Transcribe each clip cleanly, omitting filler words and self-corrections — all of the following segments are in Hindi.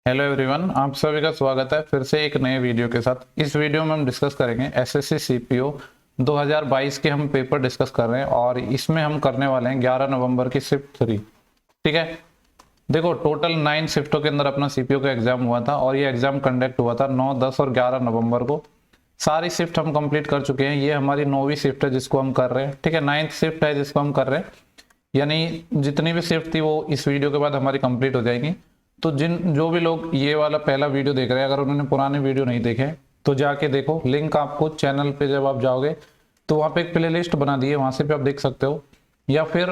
हेलो एवरीवन, आप सभी का स्वागत है फिर से एक नए वीडियो के साथ। इस वीडियो में हम डिस्कस करेंगे एसएससी सीपीओ 2022 के हम पेपर डिस्कस कर रहे हैं और इसमें हम करने वाले हैं 11 नवंबर की शिफ्ट 3। ठीक है, देखो टोटल 9 शिफ्टों के अंदर अपना सीपीओ का एग्जाम हुआ था और ये एग्जाम कंडक्ट हुआ था 9, 10 और 11 नवंबर को। सारी शिफ्ट हम कंप्लीट कर चुके हैं। ये हमारी 9वीं शिफ्ट है जिसको हम कर रहे हैं। ठीक है, 9th शिफ्ट है जिसको हम कर रहे हैं, यानी जितनी भी शिफ्ट थी वो इस वीडियो के बाद हमारी कंप्लीट हो जाएंगी। तो जो भी लोग ये वाला पहला वीडियो देख रहे हैं, अगर उन्होंने पुराने वीडियो नहीं देखे तो जाके देखो। लिंक आपको चैनल पे जब आप जाओगे तो वहाँ पे एक प्ले लिस्ट बना दी है, वहाँ से भी आप देख सकते हो। या फिर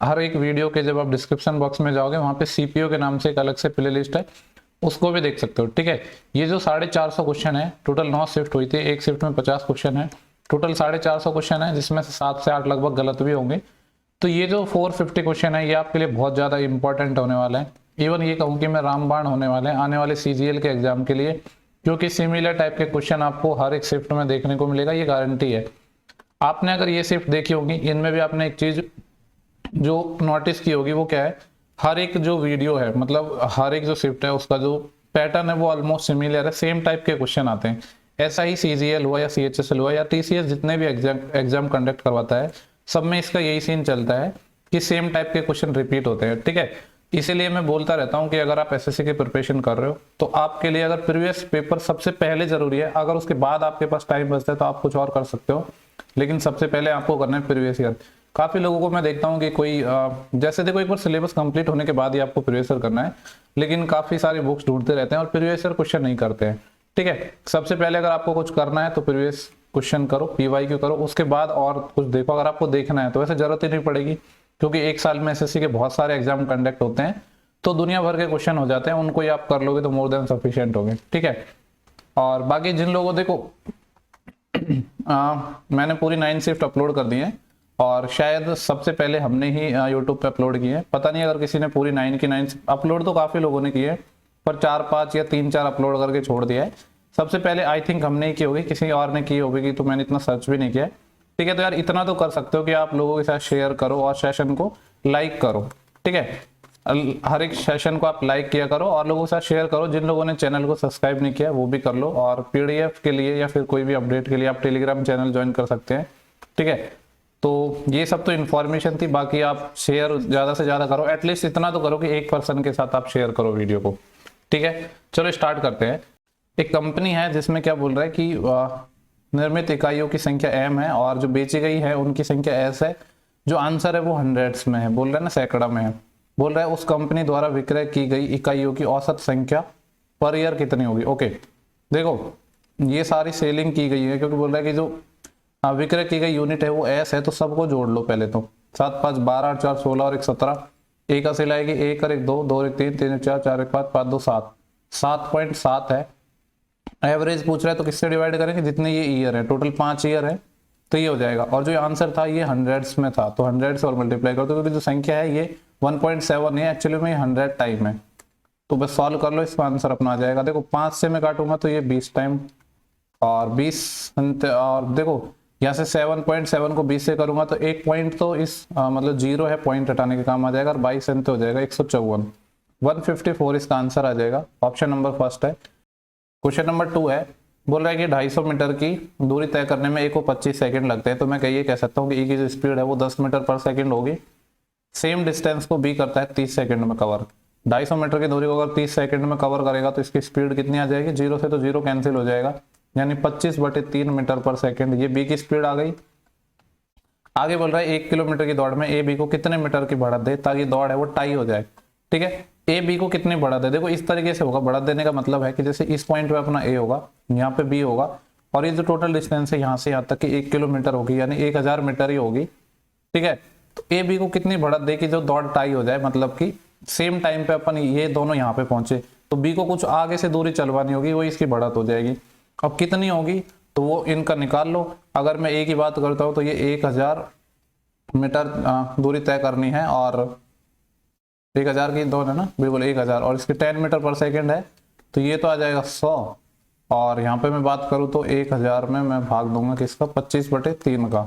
हर एक वीडियो के जब आप डिस्क्रिप्शन बॉक्स में जाओगे वहाँ पे सीपीओ के नाम से एक अलग से प्ले लिस्ट है, उसको भी देख सकते हो। ठीक है, ये जो 450 क्वेश्चन है, टोटल 9 शिफ्ट हुई थी, एक शिफ्ट में 50 क्वेश्चन है, टोटल 450 क्वेश्चन है जिसमें से 7 से 8 लगभग गलत भी होंगे। तो ये जो 450 क्वेश्चन है ये आपके लिए बहुत ज़्यादा इंपॉर्टेंट होने वाला है। इवन ये कहूँ कि मैं रामबाण होने वाले हैं आने वाले सीजीएल के एग्जाम के लिए, क्योंकि सिमिलर टाइप के क्वेश्चन आपको हर एक शिफ्ट में देखने को मिलेगा, ये गारंटी है। आपने अगर ये शिफ्ट देखी होगी, इनमें भी आपने एक चीज जो नोटिस की होगी वो क्या है, हर एक जो वीडियो है, मतलब हर एक जो शिफ्ट है उसका जो पैटर्न है वो ऑलमोस्ट सिमिलर है, सेम टाइप के क्वेश्चन आते हैं। ऐसा ही सीजीएल हुआ या सीएचएसएल हुआ या टीसीएस, जितने भी एग्जाम कंडक्ट करवाता है सब में इसका यही सीन चलता है कि सेम टाइप के क्वेश्चन रिपीट होते हैं। ठीक है, इसीलिए मैं बोलता रहता हूं कि अगर आप एसएससी की प्रिपरेशन कर रहे हो तो आपके लिए अगर प्रीवियस पेपर सबसे पहले जरूरी है। अगर उसके बाद आपके पास टाइम बचता है तो आप कुछ और कर सकते हो, लेकिन सबसे पहले आपको करना है प्रीवियस ईयर। काफी लोगों को मैं देखता हूं कि कोई जैसे देखो, एक बार सिलेबस कंप्लीट होने के बाद ही आपको प्रीवियस ईयर करना है, लेकिन काफी सारी बुक्स ढूंढते रहते हैं और प्रीवियस ईयर क्वेश्चन नहीं करते हैं। ठीक है, सबसे पहले अगर आपको कुछ करना है तो प्रीवियस क्वेश्चन करो, पीवाईक्यू करो, उसके बाद और कुछ देखो। अगर आपको देखना है तो वैसे जरूरत ही नहीं पड़ेगी, क्योंकि एक साल में एसएससी के बहुत सारे एग्जाम कंडक्ट होते हैं, तो दुनिया भर के क्वेश्चन हो जाते हैं, उनको ही आप कर लोगे तो मोर देन सफिशिएंट होंगे। ठीक है, और बाकी जिन लोगों देखो मैंने पूरी 9 शिफ्ट अपलोड कर दी है और शायद सबसे पहले हमने ही यूट्यूब पे अपलोड की है। पता नहीं अगर किसी ने पूरी 9 की 9 अपलोड तो काफी लोगों ने की है, पर 4-5 या 3-4 अपलोड करके छोड़ दिया है। सबसे पहले आई थिंक हमने ही की होगी, किसी और ने की होगी, तो मैंने इतना सर्च भी नहीं किया। ठीक है, तो यार इतना तो कर सकते हो कि आप लोगों के साथ शेयर करो और सेशन को लाइक करो। ठीक है, हर एक सेशन को आप लाइक किया करो और लोगों के साथ शेयर करो। जिन लोगों ने चैनल को सब्सक्राइब नहीं किया वो भी कर लो, और पीडीएफ के लिए या फिर कोई भी अपडेट के लिए आप टेलीग्राम चैनल ज्वाइन कर सकते हैं। ठीक है, तो ये सब तो इन्फॉर्मेशन थी, बाकी आप शेयर ज्यादा से ज्यादा करो, एटलीस्ट इतना तो करो कि एक पर्सन के साथ आप शेयर करो वीडियो को। ठीक है, चलो स्टार्ट करते हैं। एक कंपनी है जिसमें क्या बोल रहा है कि निर्मित इकाइयों की संख्या एम है और जो बेची गई है उनकी संख्या एस है। जो आंसर है वो हंड्रेड्स में है, बोल रहा है ना, सैकड़ा में है। बोल रहा है उस कंपनी द्वारा विक्रय की गई इकाइयों की औसत संख्या पर ईयर कितनी होगी। ओके, देखो ये सारी सेलिंग की गई है, क्योंकि बोल रहा है कि जो विक्रय की गई यूनिट है वो एस है, तो सबको जोड़ लो पहले तो। 7 5 12 8 4 16 और 1 17, एक हासिल आएगी, 1 और 1 2, 2 और 1 3, 3 और 4, 4 और 1 5, 5 2 7, 7.7 है। एवरेज पूछ रहा है तो किससे डिवाइड करेंगे, जितने ये ईयर है, टोटल 5 ईयर है तो ये हो जाएगा। और जो आंसर था ये हंड्रेड्स में था, तो 100 से और मल्टीप्लाई कर दो, क्योंकि जो संख्या है ये 1.7 है, एक्चुअली में 100 टाइम है। तो बस सॉल्व कर लो, इसका आंसर अपना आ जाएगा। देखो 5 से मैं काटूंगा तो ये 20 टाइम और 20, और देखो यहाँ से 7.7 को 20 से करूंगा तो एक पॉइंट तो इस मतलब 0 है, पॉइंट हटाने के काम आ जाएगा, और 22 अंत हो जाएगा 154, 154 इसका आंसर आ जाएगा। ऑप्शन नंबर फर्स्ट है। क्वेश्चन नंबर 2 है, बोल रहा है कि 250 मीटर की दूरी तय करने में ए को 25 सेकंड लगते हैं, तो मैं ये कह सकता हूँ कि ए की जो स्पीड है वो 10 मीटर पर सेकंड होगी। सेम डिस्टेंस को बी करता है 30 सेकंड में कवर। 250 मीटर की दूरी को अगर 30 सेकंड में कवर करेगा तो इसकी स्पीड कितनी आ जाएगी, 0 से तो 0 कैंसिल हो जाएगा, यानी 25/3 मीटर पर सेकंड। ये बी की स्पीड आ गई। आगे बोल रहा है 1 किलोमीटर की दौड़ में ए बी को कितने मीटर की बढ़त दे ताकि दौड़ है वो टाई हो जाए। ठीक है, ए बी को कितनी बढ़त दे, देखो इस तरीके से होगा। बढ़त देने का मतलब है कि जैसे इस पॉइंट पे अपना ए होगा, यहाँ पे बी होगा, और ये जो टोटल डिस्टेंस है यहाँ से यहाँ तक की 1 किलोमीटर होगी, यानी 1000 मीटर ही होगी। ठीक है, तो ए बी को कितनी बढ़त दे कि जो दौड़ टाई हो जाए, मतलब कि सेम टाइम पे अपन ये दोनों यहाँ पे पहुंचे, तो बी को कुछ आगे से दूरी चलवानी होगी, वो इसकी बढ़त हो जाएगी। अब कितनी होगी तो वो इनका निकाल लो। अगर मैं ए की बात करता हूँ तो ये 1000 मीटर दूरी तय करनी है, और 1000 की दौड़ है ना, बिल्कुल 1000, और इसके 10 मीटर पर सेकंड है, तो ये तो आ जाएगा 100। और यहाँ पे मैं बात करूँ तो 1000 में मैं भाग दूंगा किसका, 25/3 का,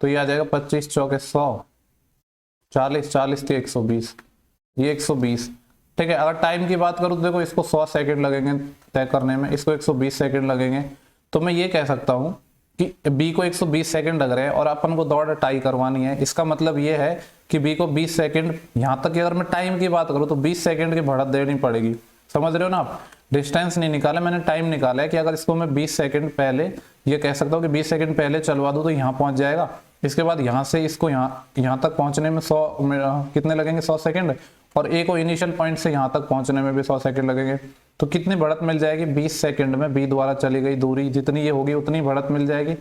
तो ये आ जाएगा 25 चौके 100, 40 40 थी 120, ये 120। ठीक है। अगर टाइम की बात करूँ तो देखो इसको 100 सेकंड लगेंगे तय करने में, इसको 120 सेकंड लगेंगे। तो मैं ये कह सकता हूँ कि बी को 120 सेकंड लग रहे हैं और अपन को दौड़ टाई करवानी है। इसका मतलब ये है कि बी को 20 सेकंड, यहाँ तक कि अगर मैं टाइम की बात करूँ तो 20 सेकंड की बढ़त देनी पड़ेगी। समझ रहे हो ना आप, डिस्टेंस नहीं निकाला मैंने, टाइम निकाला है कि अगर इसको मैं 20 सेकंड पहले, ये कह सकता हूँ कि 20 सेकंड पहले चलवा दूँ तो यहाँ पहुँच जाएगा। इसके बाद यहाँ से इसको यहाँ तक पहुँचने में 100 कितने लगेंगे, 100 सेकंड, और ए को इनिशियल पॉइंट से यहाँ तक पहुँचने में भी 100 सेकंड लगेंगे। तो कितनी बढ़त मिल जाएगी, 20 सेकंड में बी द्वारा चली गई दूरी जितनी ये होगी उतनी बढ़त मिल जाएगी।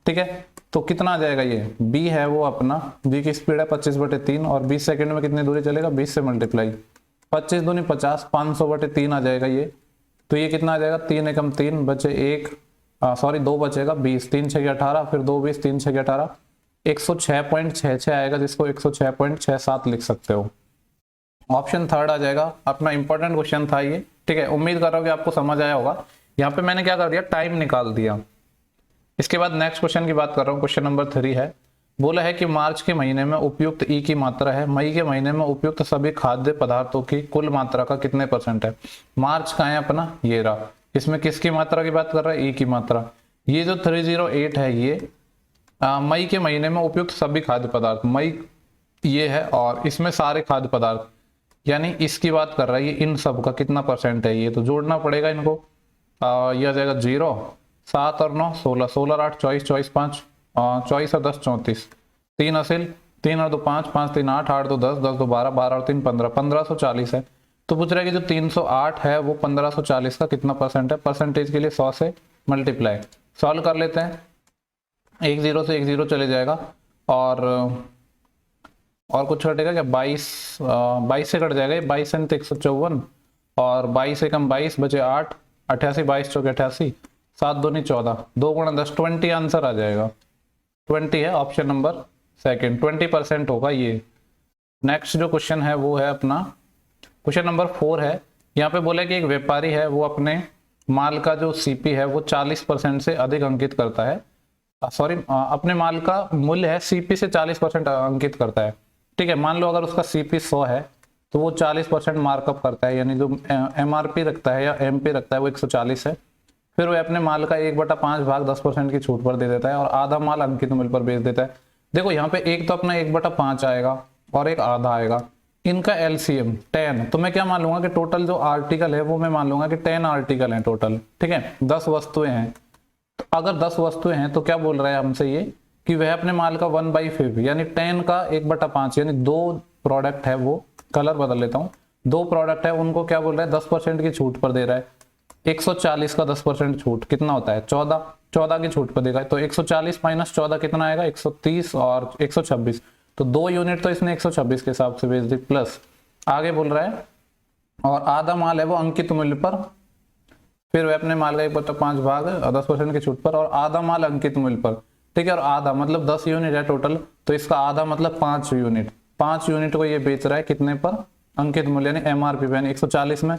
ठीक है, तो कितना आ जाएगा, ये बी है वो अपना, बी की स्पीड है 25/3 और 20 सेकंड में कितनी दूरी चलेगा, 20 से मल्टीप्लाई, 25 दूनी 50, 500/3 आ जाएगा ये। तो ये कितना आ जाएगा, 3 एकम 3 बचे 1, सॉरी 2 बचेगा, 20, 3 6 18, फिर 2 20, 3 6 18, 106.66 आएगा, जिसको 106.67 लिख सकते हो। ऑप्शन थर्ड आ जाएगा अपना। इंपॉर्टेंट क्वेश्चन था ये, ठीक है, उम्मीद कर रहा हूँ कि आपको समझ आया होगा। यहाँ पे मैंने क्या कर दिया, टाइम निकाल दिया। इसके बाद नेक्स्ट क्वेश्चन की बात कर रहा हूँ, क्वेश्चन नंबर 3 है। बोला है कि मार्च के महीने में उपयुक्त ई की मात्रा है, मई के महीने में उपयुक्त सभी खाद्य पदार्थों की कुल मात्रा का कितने % है। मार्च का है अपना, ये रहा, इसमें किसकी मात्रा की बात कर रहा है, ई की मात्रा। ये जो 308 है ये मई के महीने में उपयुक्त सभी खाद्य पदार्थ, मई ये है, और इसमें सारे खाद्य पदार्थ, यानी इसकी बात कर रहा है, ये इन सब का कितना % है, ये तो जोड़ना पड़ेगा इनको। ये आ जाएगा 0, 7 और 9 16, 16 और 8 24, 24 5 24 और 10 34, 3 असिल, 3 और 2 5, 5 3 8, 8 2 10, 10 2 12, 12 और 3 15, 1540 है। तो पूछ रहा है कि जो 308 है वो 1540 का कितना % है। परसेंटेज के लिए 100 से मल्टीप्लाई, सॉल्व कर लेते हैं। एक 0 से एक 0 चले जाएगा, और कुछ घटेगा क्या, 22 से कट जाएगा, 22 से 154, और 22 से कम 22 बचे 8, 88, 22 चौके 88, 7 दूनी 14, 2 गुणा 10 20 आंसर आ जाएगा। 20 है ऑप्शन नंबर सेकंड, 20% होगा ये। नेक्स्ट जो क्वेश्चन है वो है अपना क्वेश्चन नंबर 4 है। यहाँ पे बोला कि एक व्यापारी है, वो अपने माल का जो सीपी है वो 40% से अधिक अंकित करता है, सॉरी अपने माल का मूल्य है सीपी से 40% अंकित करता है। ठीक है, मान लो अगर उसका सीपी 100 है तो वो 40% मार्कअप करता है, यानी जो एमआरपी रखता है या एमपी रखता है वो 140 है। फिर वो अपने माल का 1/5 भाग 10% की छूट पर दे देता है और आधा माल अंकित मूल्य पर बेच देता है। देखो यहाँ पे एक तो अपना 1/5 आएगा और एक आधा आएगा, इनका एलसीएम 10, तो मैं क्या मान लूंगा कि टोटल जो आर्टिकल है वो मैं मान लूंगा कि 10 आर्टिकल हैं टोटल। ठीक है, 10 वस्तुएं हैं, तो अगर 10 वस्तुएं हैं तो क्या बोल रहा है हमसे ये कि वह अपने माल का 1/5 यानी 10 का 1/5 यानी 2 प्रोडक्ट है, वो कलर बदल लेता हूँ, 2 प्रोडक्ट है उनको क्या बोल रहा है 10% की छूट पर दे रहा है। 140 का 10% छूट कितना होता है, 14 की छूट पर देगा, तो 140 माइनस 14 कितना आएगा, 130 और 126, तो 2 यूनिट तो इसने 126 के हिसाब से बेच दी। प्लस आगे बोल रहा है और आधा माल है वो अंकित मूल्य पर, फिर वह अपने माल का 1/5 भाग 10% की छूट पर और आधा माल अंकित मूल्य पर। ठीक है, और आधा मतलब 10 यूनिट है टोटल, तो इसका आधा मतलब 5 यूनिट, 5 यूनिट को ये बेच रहा है कितने पर, अंकित मूल्य यानी एमआरपी यानी 140 में।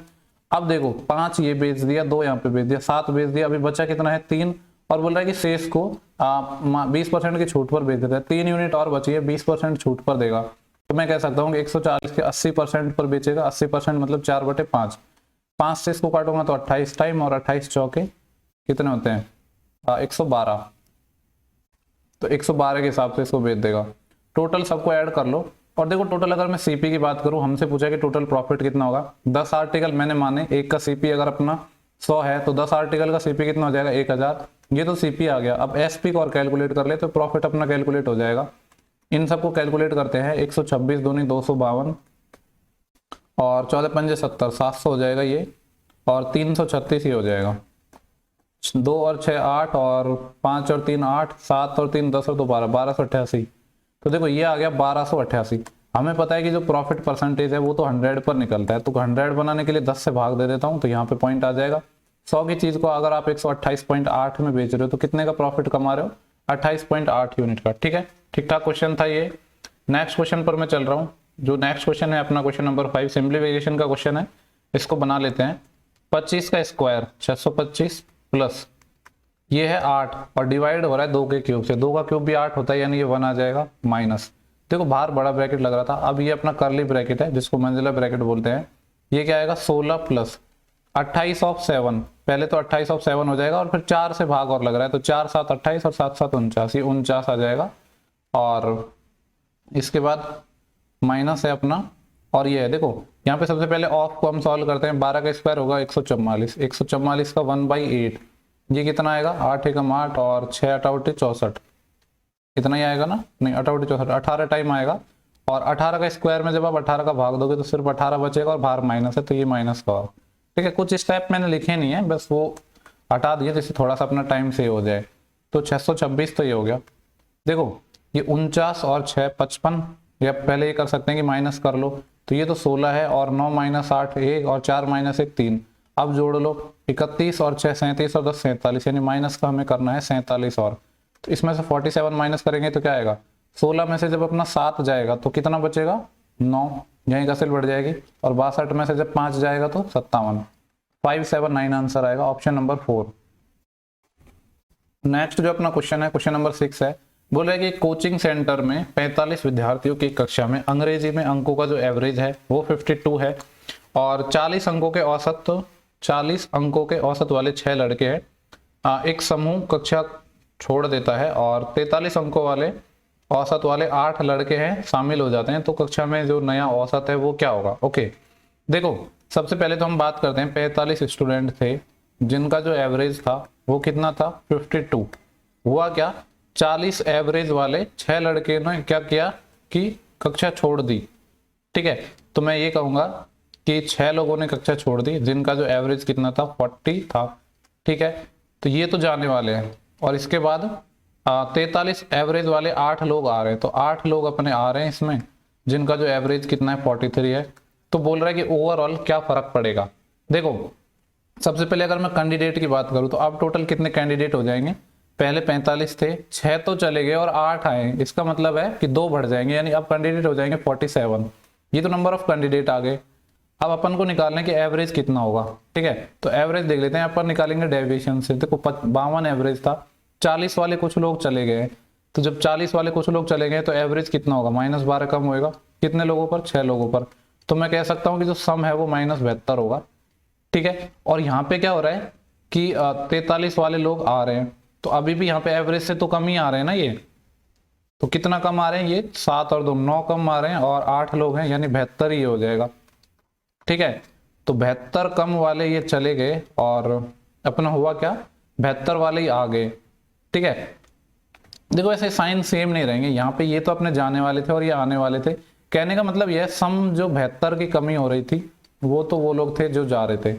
अब देखो 5 ये बेच दिया, 2 यहाँ पे बेच दिया, 7 बेच दिया, अभी बचा कितना है 3, और बोल रहा है कि शेष को 20% की छूट पर बेच देता है। 3 यूनिट और बची है, 20% छूट पर देगा, तो मैं कह सकता हूँ कि 140 के 80% पर बेचेगा। 80% मतलब 4/5, 5 से इसको काटूंगा तो 28 टाइम, और 28 चौके कितने होते हैं 112, तो 112 के हिसाब से इसको बेच देगा। टोटल सबको ऐड कर लो, और देखो टोटल अगर मैं सीपी की बात करूं, हमसे पूछा कि टोटल प्रॉफिट कितना होगा। 10 आर्टिकल मैंने माने, एक का सीपी अगर अपना 100 है तो 10 आर्टिकल का सीपी कितना हो जाएगा 1000, ये तो सीपी आ गया। अब एसपी को और कैलकुलेट कर ले तो प्रॉफिट अपना कैलकुलेट हो जाएगा। इन सबको कैलकुलेट करते हैं, 126 दूनी 252 और 14 पंजे 70, 700 हो जाएगा ये, और 336 ही हो जाएगा। 2 और 6 8 और 5 और 3 8, 7 और 3 10 और 2 12, 1288। तो देखो ये आ गया 1288। हमें पता है कि जो प्रॉफिट परसेंटेज है वो तो 100 पर निकलता है, तो 100 बनाने के लिए 10 से भाग दे देता हूँ, तो यहाँ पे पॉइंट आ जाएगा। 100 की चीज को अगर आप 128.8 में बेच रहे हो तो कितने का प्रॉफिट कमा रहे हो, 28.8 यूनिट का। ठीक है, ठीक ठाक क्वेश्चन था ये। नेक्स्ट क्वेश्चन पर मैं चल रहा हूँ। जो नेक्स्ट क्वेश्चन है अपना क्वेश्चन नंबर 5 सिंप्लीफिकेशन का क्वेश्चन है, इसको बना लेते हैं। 25 का स्क्वायर 625 प्लस ये है 8 और डिवाइड हो रहा है 2 के क्यूब से, 2 का क्यूब भी 8 होता है यानी ये 1 आ जाएगा माइनस। देखो बाहर बड़ा ब्रैकेट लग रहा था, अब ये अपना कर्ली ब्रैकेट है जिसको मंजिला ब्रैकेट बोलते हैं, ये क्या आएगा 16 प्लस 28 ऑफ 7, पहले तो 28 ऑफ 7 हो जाएगा और फिर 4 से भाग और लग रहा है तो 4 7 28 और 7 7 49, ये 49 आ जाएगा। और इसके बाद माइनस है अपना, और ये है देखो यहाँ पे सबसे पहले ऑफ को हम सॉल्व करते हैं। 12 का स्क्वायर होगा 144, 144 का 1/8, ये कितना आएगा 8 एकम 8 और 6 8 64, इतना ही आएगा ना, नहीं 8 64 18 टाइम आएगा। और 18 का स्क्वायर में जब आप 18 का भाग दोगे तो सिर्फ 18 बचेगा और बाहर माइनस है तो ये माइनस का होगा। ठीक है, कुछ स्टेप मैंने लिखे नहीं है, बस वो हटा दिए जिससे थोड़ा सा अपना टाइम सेव हो जाए। तो 626 तो ये हो गया। देखो ये 49 और 6 55, या पहले ये कर सकते हैं कि माइनस कर लो, तो ये तो 16 है और 9 - 8 1 और 4 - 1 3, अब जोड़ लो 31 और 6 37 और 10 47, यानी माइनस का हमें करना है 47। और तो इसमें से 47 माइनस करेंगे तो क्या आएगा, 16 में से जब अपना 7 जाएगा तो कितना बचेगा 9, यहीं घसीट बढ़ जाएगी। और 62 में से जब 5 जाएगा तो 57, 579 आंसर आएगा, ऑप्शन नंबर 4। नेक्स्ट जो अपना क्वेश्चन है, क्वेश्चन नंबर 6 है। बोल रहे कि कोचिंग सेंटर में 45 विद्यार्थियों की कक्षा में अंग्रेजी में अंकों का जो एवरेज है वो 52 है और 40 अंकों के औसत, तो 40 अंकों के औसत वाले 6 लड़के हैं। एक समूह कक्षा छोड़ देता है और 43 अंकों वाले औसत वाले 8 लड़के हैं शामिल हो जाते हैं, तो कक्षा में जो नया औसत है वो क्या होगा। ओके, देखो सबसे पहले तो हम बात करते हैं 45 स्टूडेंट थे जिनका जो एवरेज था वो कितना था 52। हुआ क्या, 40 एवरेज वाले 6 लड़के ने क्या किया कि कक्षा छोड़ दी। ठीक है, तो मैं ये कहूंगा कि 6 लोगों ने कक्षा छोड़ दी जिनका जो एवरेज कितना था 40 था। ठीक है, तो ये तो जाने वाले हैं। और इसके बाद 43 एवरेज वाले 8 लोग आ रहे हैं, तो 8 लोग अपने आ रहे हैं इसमें जिनका जो एवरेज कितना है 43 है। तो बोल रहा है कि ओवरऑल क्या फर्क पड़ेगा। देखो सबसे पहले अगर मैं कैंडिडेट की बात करूं तो अब टोटल कितने कैंडिडेट हो जाएंगे, पहले 45 थे, 6 तो चले गए और 8 आए, इसका मतलब है कि 2 बढ़ जाएंगे, यानी अब कैंडिडेट हो जाएंगे 47। ये तो नंबर ऑफ कैंडिडेट आ गए। अब अपन को निकालने की एवरेज कितना होगा। ठीक है, तो एवरेज देख लेते हैं, अपन निकालेंगे डेविएशन से। देखो 52 एवरेज था, 40 वाले कुछ लोग चले गए, तो जब 40 वाले कुछ लोग चले गए तो एवरेज कितना होगा -12 कम होएगा, कितने लोगों पर 6 लोगों पर। तो मैं कह सकता हूं कि जो सम है वो -72 होगा। ठीक है, और यहाँ पे क्या हो रहा है कि 43 वाले लोग आ रहे हैं, तो अभी भी यहाँ पे एवरेज से तो कम ही आ रहे हैं ना, ये तो कितना कम आ रहे हैं, ये 7 और 2 9 कम आ रहे हैं और 8 लोग हैं, यानी 72 ही हो जाएगा। ठीक है, तो 72 कम वाले ये चले गए और अपना हुआ क्या 72 वाले ही आ गए। ठीक है, देखो ऐसे साइन सेम नहीं रहेंगे, यहाँ पे ये तो अपने जाने वाले थे और ये आने वाले थे। कहने का मतलब यह सम जो 72 की कमी हो रही थी वो तो वो लोग थे जो जा रहे थे,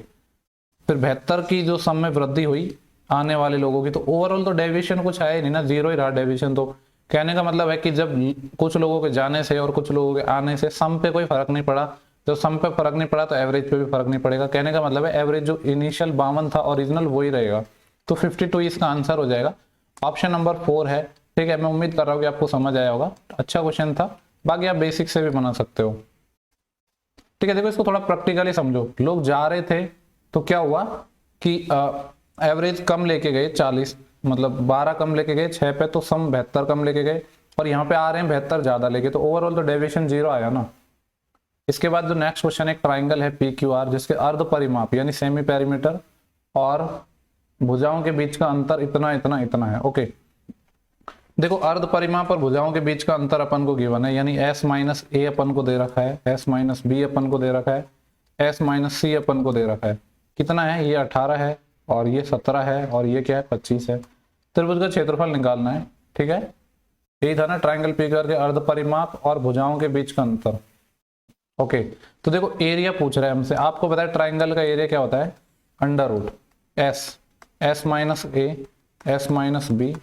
फिर 72 की जो सम में वृद्धि हुई आने वाले लोगों की, तो ओवरऑल तो डेविएशन कुछ आया नहीं ना, 0 ही रहा डेविएशन। तो कहने का मतलब है कि जब कुछ लोगों के जाने से और कुछ लोगों के आने से सम पे कोई फर्क नहीं पड़ा, जब सम पे फर्क नहीं पड़ा तो एवरेज पे भी फर्क नहीं पड़ेगा। कहने का मतलब है एवरेज जो इनिशियल 52 था ओरिजिनल वही रहेगा, तो 52 इसका आंसर हो जाएगा, ऑप्शन नंबर 4 है। ठीक है, मैं उम्मीद कर रहा हूँ कि आपको समझ आया होगा, अच्छा क्वेश्चन था, बाकी आप बेसिक से भी बना सकते हो। ठीक है, देखो इसको थोड़ा प्रैक्टिकली समझो। लोग जा रहे थे तो क्या हुआ कि एवरेज कम लेके गए 40, मतलब 12 कम लेके गए 6 पे, तो सम 72 कम लेके गए, और यहाँ पे आ रहे हैं 72 ज्यादा लेके, तो ओवरऑल तो डेविएशन 0 आया ना। इसके बाद जो नेक्स्ट क्वेश्चन एक ट्राइंगल है PQR जिसके अर्ध परिमाप यानी सेमी पेरीमीटर और भुजाओं के बीच का अंतर इतना इतना इतना है। ओके, देखो अर्ध परिमाप और भुजाओं के बीच का अंतर अपन को गिवन है, यानी S - A अपन को दे रखा है, S - B अपन को दे रखा है, S - C अपन को दे रखा है। कितना है, ये 18 है और ये 17 है और ये क्या है 25 है। त्रिभुज का क्षेत्रफल निकालना है। ठीक है, यही था ना ट्राइंगल PQR के अर्ध परिमाप और भुजाओं के बीच का अंतर। ओके, तो देखो एरिया पूछ रहा है हमसे, आपको पता है ट्राइंगल का एरिया क्या होता है, √ S, S - A, S - B,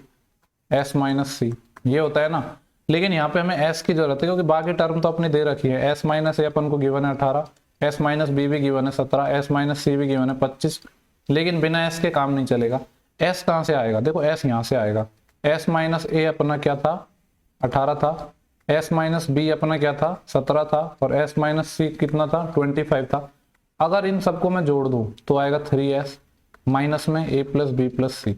S - C, ये होता है ना। लेकिन यहाँ पे हमें S की जरूरत है क्योंकि बाकी टर्म तो अपनी दे रखी है। S - A अपन को गिवन है 18, S - B भी गिवन है 17, S - C भी गिवन है 25, लेकिन बिना S के काम नहीं चलेगा। S कहाँ से आएगा, देखो S यहाँ से आएगा। S - A अपना क्या था 18 था, S - B अपना क्या था 17 था, और S - C कितना था 25 था। अगर इन सबको मैं जोड़ दूं तो आएगा 3S माइनस में A + B + C।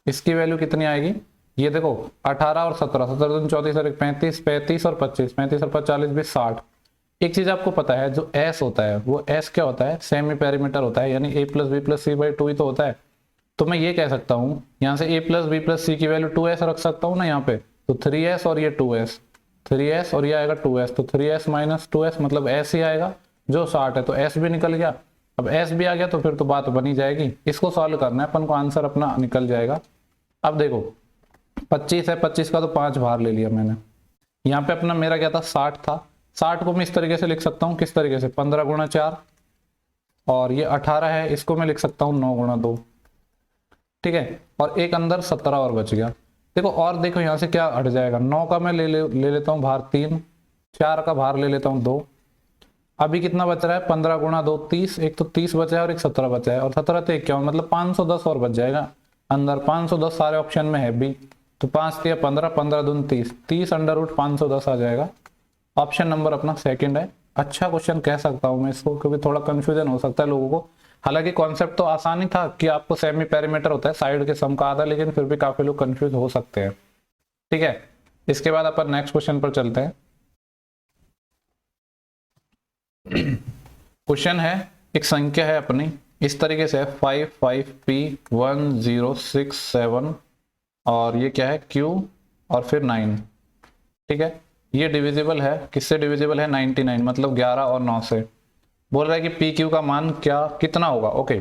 इसकी वैल्यू कितनी आएगी, ये देखो 18 और 17, 17 दूनी 34 और 1 35, 35 और 25, 35 और 5 40 20 60, एक चीज आपको पता है, जो एस होता है वो एस क्या होता है, सेमी पेरीमीटर होता है, यानी A plus B plus C by two ही तो होता है। तो मैं ये कह सकता हूँ यहाँ से ए प्लस बी प्लस सी की वैल्यू 2s रख सकता हूँ ना यहाँ पे, तो 3s और ये 2s, 3s और ये आएगा 2s, तो 3s माइनस 2s मतलब s ही आएगा जो 60 है, तो s भी निकल गया। अब s भी आ गया तो फिर तो बात बनी जाएगी। इसको सॉल्व करना है अपन को, आंसर अपना निकल जाएगा। अब देखो 25 है, 25 का तो 5 बाहर ले लिया मैंने। यहाँ पे अपना मेरा क्या था, 60 था। 60 को मैं इस तरीके से लिख सकता हूँ, किस तरीके से, 15 गुणा 4, और ये 18 है, इसको मैं लिख सकता हूँ 9 गुणा 2, ठीक है। और एक अंदर 17 और बच गया। देखो और देखो यहाँ से क्या हट जाएगा, 9 का मैं ले लेता हूँ बाहर 3, 4 का बाहर ले लेता हूँ 2। अभी कितना बच रहा है, 15 गुणा 2 30, एक तो 30 बचा है और एक 17 बचा है, और 17 तो 51, मतलब 510 और बच जाएगा अंदर। 510 सारे ऑप्शन में है भी, तो 5 दिया 15, 15 दून 30, 30 अंडर रूट 510 आ जाएगा। ऑप्शन नंबर अपना सेकंड है। अच्छा क्वेश्चन कह सकता हूँ मैं इसको, क्योंकि थोड़ा कंफ्यूजन हो सकता है लोगों को। हालांकि कॉन्सेप्ट तो आसान ही था कि आपको सेमी पेरीमीटर होता है, साइड के सम का आधा, लेकिन फिर भी काफी लोग कंफ्यूज हो सकते हैं, ठीक है। इसके बाद अपन नेक्स्ट क्वेश्चन पर चलते हैं। क्वेश्चन है, एक संख्या है अपनी इस तरीके से 55P1067, और ये क्या है Q और फिर 9, ठीक है। ये डिविजिबल है, किससे डिविजिबल है, 99, मतलब 11 और 9 से। बोल रहा है कि पी क्यू का मान क्या कितना होगा। ओके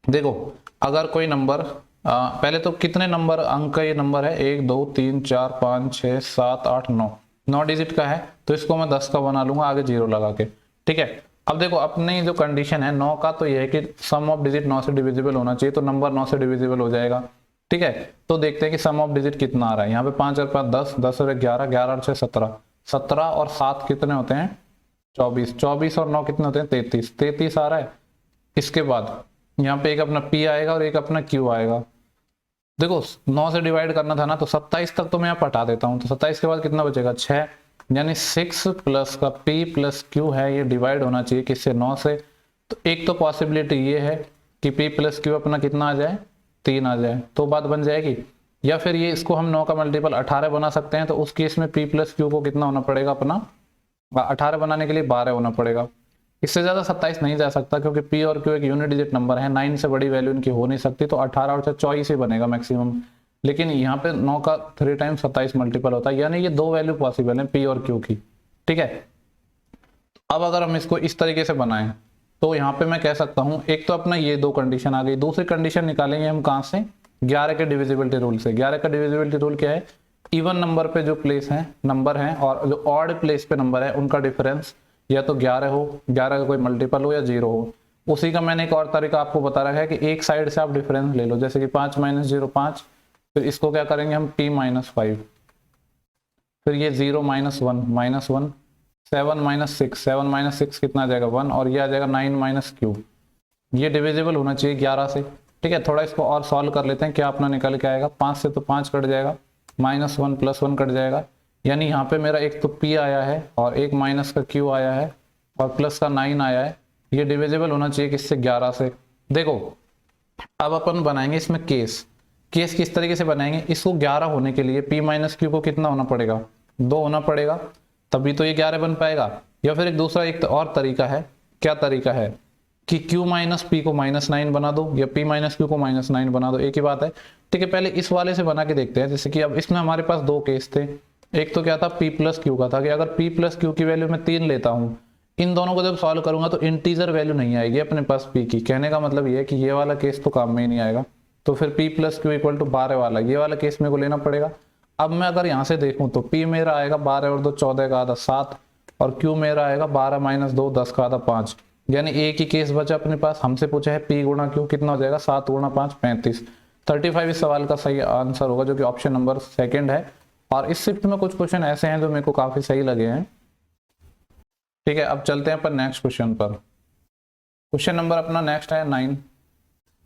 देखो, अगर कोई नंबर पहले तो कितने नंबर अंक का ये नंबर है, 1 2 3 4 5 6 7 8 9 डिजिट का है, तो इसको मैं 10 का बना लूंगा आगे 0 लगा के, ठीक है। अब देखो अपनी जो कंडीशन है 9 का, तो ये है कि सम ऑफ डिजिट 9 से डिविजिबल होना चाहिए, तो नंबर 9 से डिविजिबल हो जाएगा, ठीक है। तो देखते हैं कि सम ऑफ डिजिट कितना आ रहा है। यहाँ पे 5 और 5 10, 10 और 11, 11 और 6 17, 17 और 7 कितने होते हैं 24, 24 और 9 कितने होते हैं 33, 33 आ रहा है। इसके बाद यहाँ पे एक अपना P आएगा और एक अपना Q आएगा। देखो 9 से डिवाइड करना था ना, तो 27 तक तो मैं यहाँ हटा देता हूँ, तो 27 के बाद कितना बचेगा 6, यानी 6 प्लस का P प्लस Q है, ये डिवाइड होना चाहिए किससे, 9 से। तो एक तो पॉसिबिलिटी ये है कि P प्लस Q अपना कितना आ जाए 3 आ जाए, तो बात बन जाएगी। या फिर ये इसको हम 9 का मल्टीपल 18 बना सकते हैं, तो उस केस में P प्लस Q को कितना होना पड़ेगा अपना, 18 बनाने के लिए 12 होना पड़ेगा। इससे ज्यादा 27 नहीं जा सकता, क्योंकि P और Q एक यूनिट डिजिट नंबर है, 9 से बड़ी वैल्यू इनकी हो नहीं सकती, तो 18 और 24 ही बनेगा मैक्सिमम। लेकिन यहाँ पे 9 का 3 टाइम्स 27 मल्टीपल होता है, यानी ये दो वैल्यू पॉसिबल है P और Q की, ठीक है। अब अगर हम इसको इस तरीके से बनाएं, तो यहाँ पे मैं कह सकता हूँ, एक तो अपना ये दो कंडीशन आ गई, दूसरी कंडीशन निकालेंगे हम कहाँ से, 11 के डिविजिबिलिटी रूल से। 11 का डिविजिबिलिटी रूल क्या है, इवन नंबर पे जो प्लेस है नंबर है और जो ऑड प्लेस पे नंबर है उनका डिफरेंस या तो 11 हो, 11 का कोई मल्टीपल हो या 0 हो। उसी का मैंने एक और तरीका आपको बता रखा है कि एक साइड से आप डिफरेंस ले लो, जैसे कि 5 माइनस 0 5, फिर इसको क्या करेंगे हम P माइनस 5, फिर ये 0 माइनस 1 माइनस 1, 7 माइनस 6, 7 माइनस 6 कितना आ जाएगा 1, और ये आ जाएगा 9 माइनस Q। ये डिविजिबल होना चाहिए 11 से, ठीक है। थोड़ा इसको और सॉल्व कर लेते हैं, क्या अपना निकल के आएगा, 5 से तो 5 कट जाएगा, माइनस 1 प्लस 1 कट जाएगा, यानी यहाँ पे मेरा एक तो P आया है और एक माइनस का Q आया है और प्लस का 9 आया है। ये डिविजिबल होना चाहिए किससे, 11 से। देखो अब अपन बनाएंगे इसमें केस किस तरीके से बनाएंगे, इसको 11 होने के लिए P माइनस Q को कितना होना पड़ेगा, 2 होना पड़ेगा, तभी तो ये 11 बन पाएगा। या फिर एक दूसरा एक और तरीका है, क्या तरीका है कि Q माइनस P को माइनस 9 बना दो या P माइनस Q को माइनस 9 बना दो, एक ही बात है, ठीक है। पहले इस वाले से बना के देखते हैं। जैसे कि अब इसमें हमारे पास दो केस थे, एक तो क्या था P प्लस Q का था कि अगर P प्लस Q की वैल्यू मैं 3 लेता हूँ, इन दोनों को जब सॉल्व करूंगा तो इंटीजर वैल्यू नहीं आएगी अपने पास P की। कहने का मतलब ये है कि ये वाला केस तो काम में ही नहीं आएगा, तो फिर P plus Q equal to 12 वाला ये वाला केस मेरे को लेना पड़ेगा। अब मैं अगर यहाँ से देखूँ तो P मेरा आएगा 12 और 2 14 का आधा 7, और Q मेरा आएगा 12 माइनस 2 10 का आधा 5, यानी एक ही केस बचा अपने पास। हमसे पूछा है P गुणा Q कितना हो जाएगा, 7 गुणा 5 35, 35 इस सवाल का सही आंसर होगा, जो कि ऑप्शन नंबर सेकंड है। और इस शिफ्ट में कुछ क्वेश्चन ऐसे हैं जो मेरे को काफी सही लगे हैं, ठीक है। अब चलते हैं अपन नेक्स्ट क्वेश्चन पर। क्वेश्चन नंबर अपना नेक्स्ट है 9।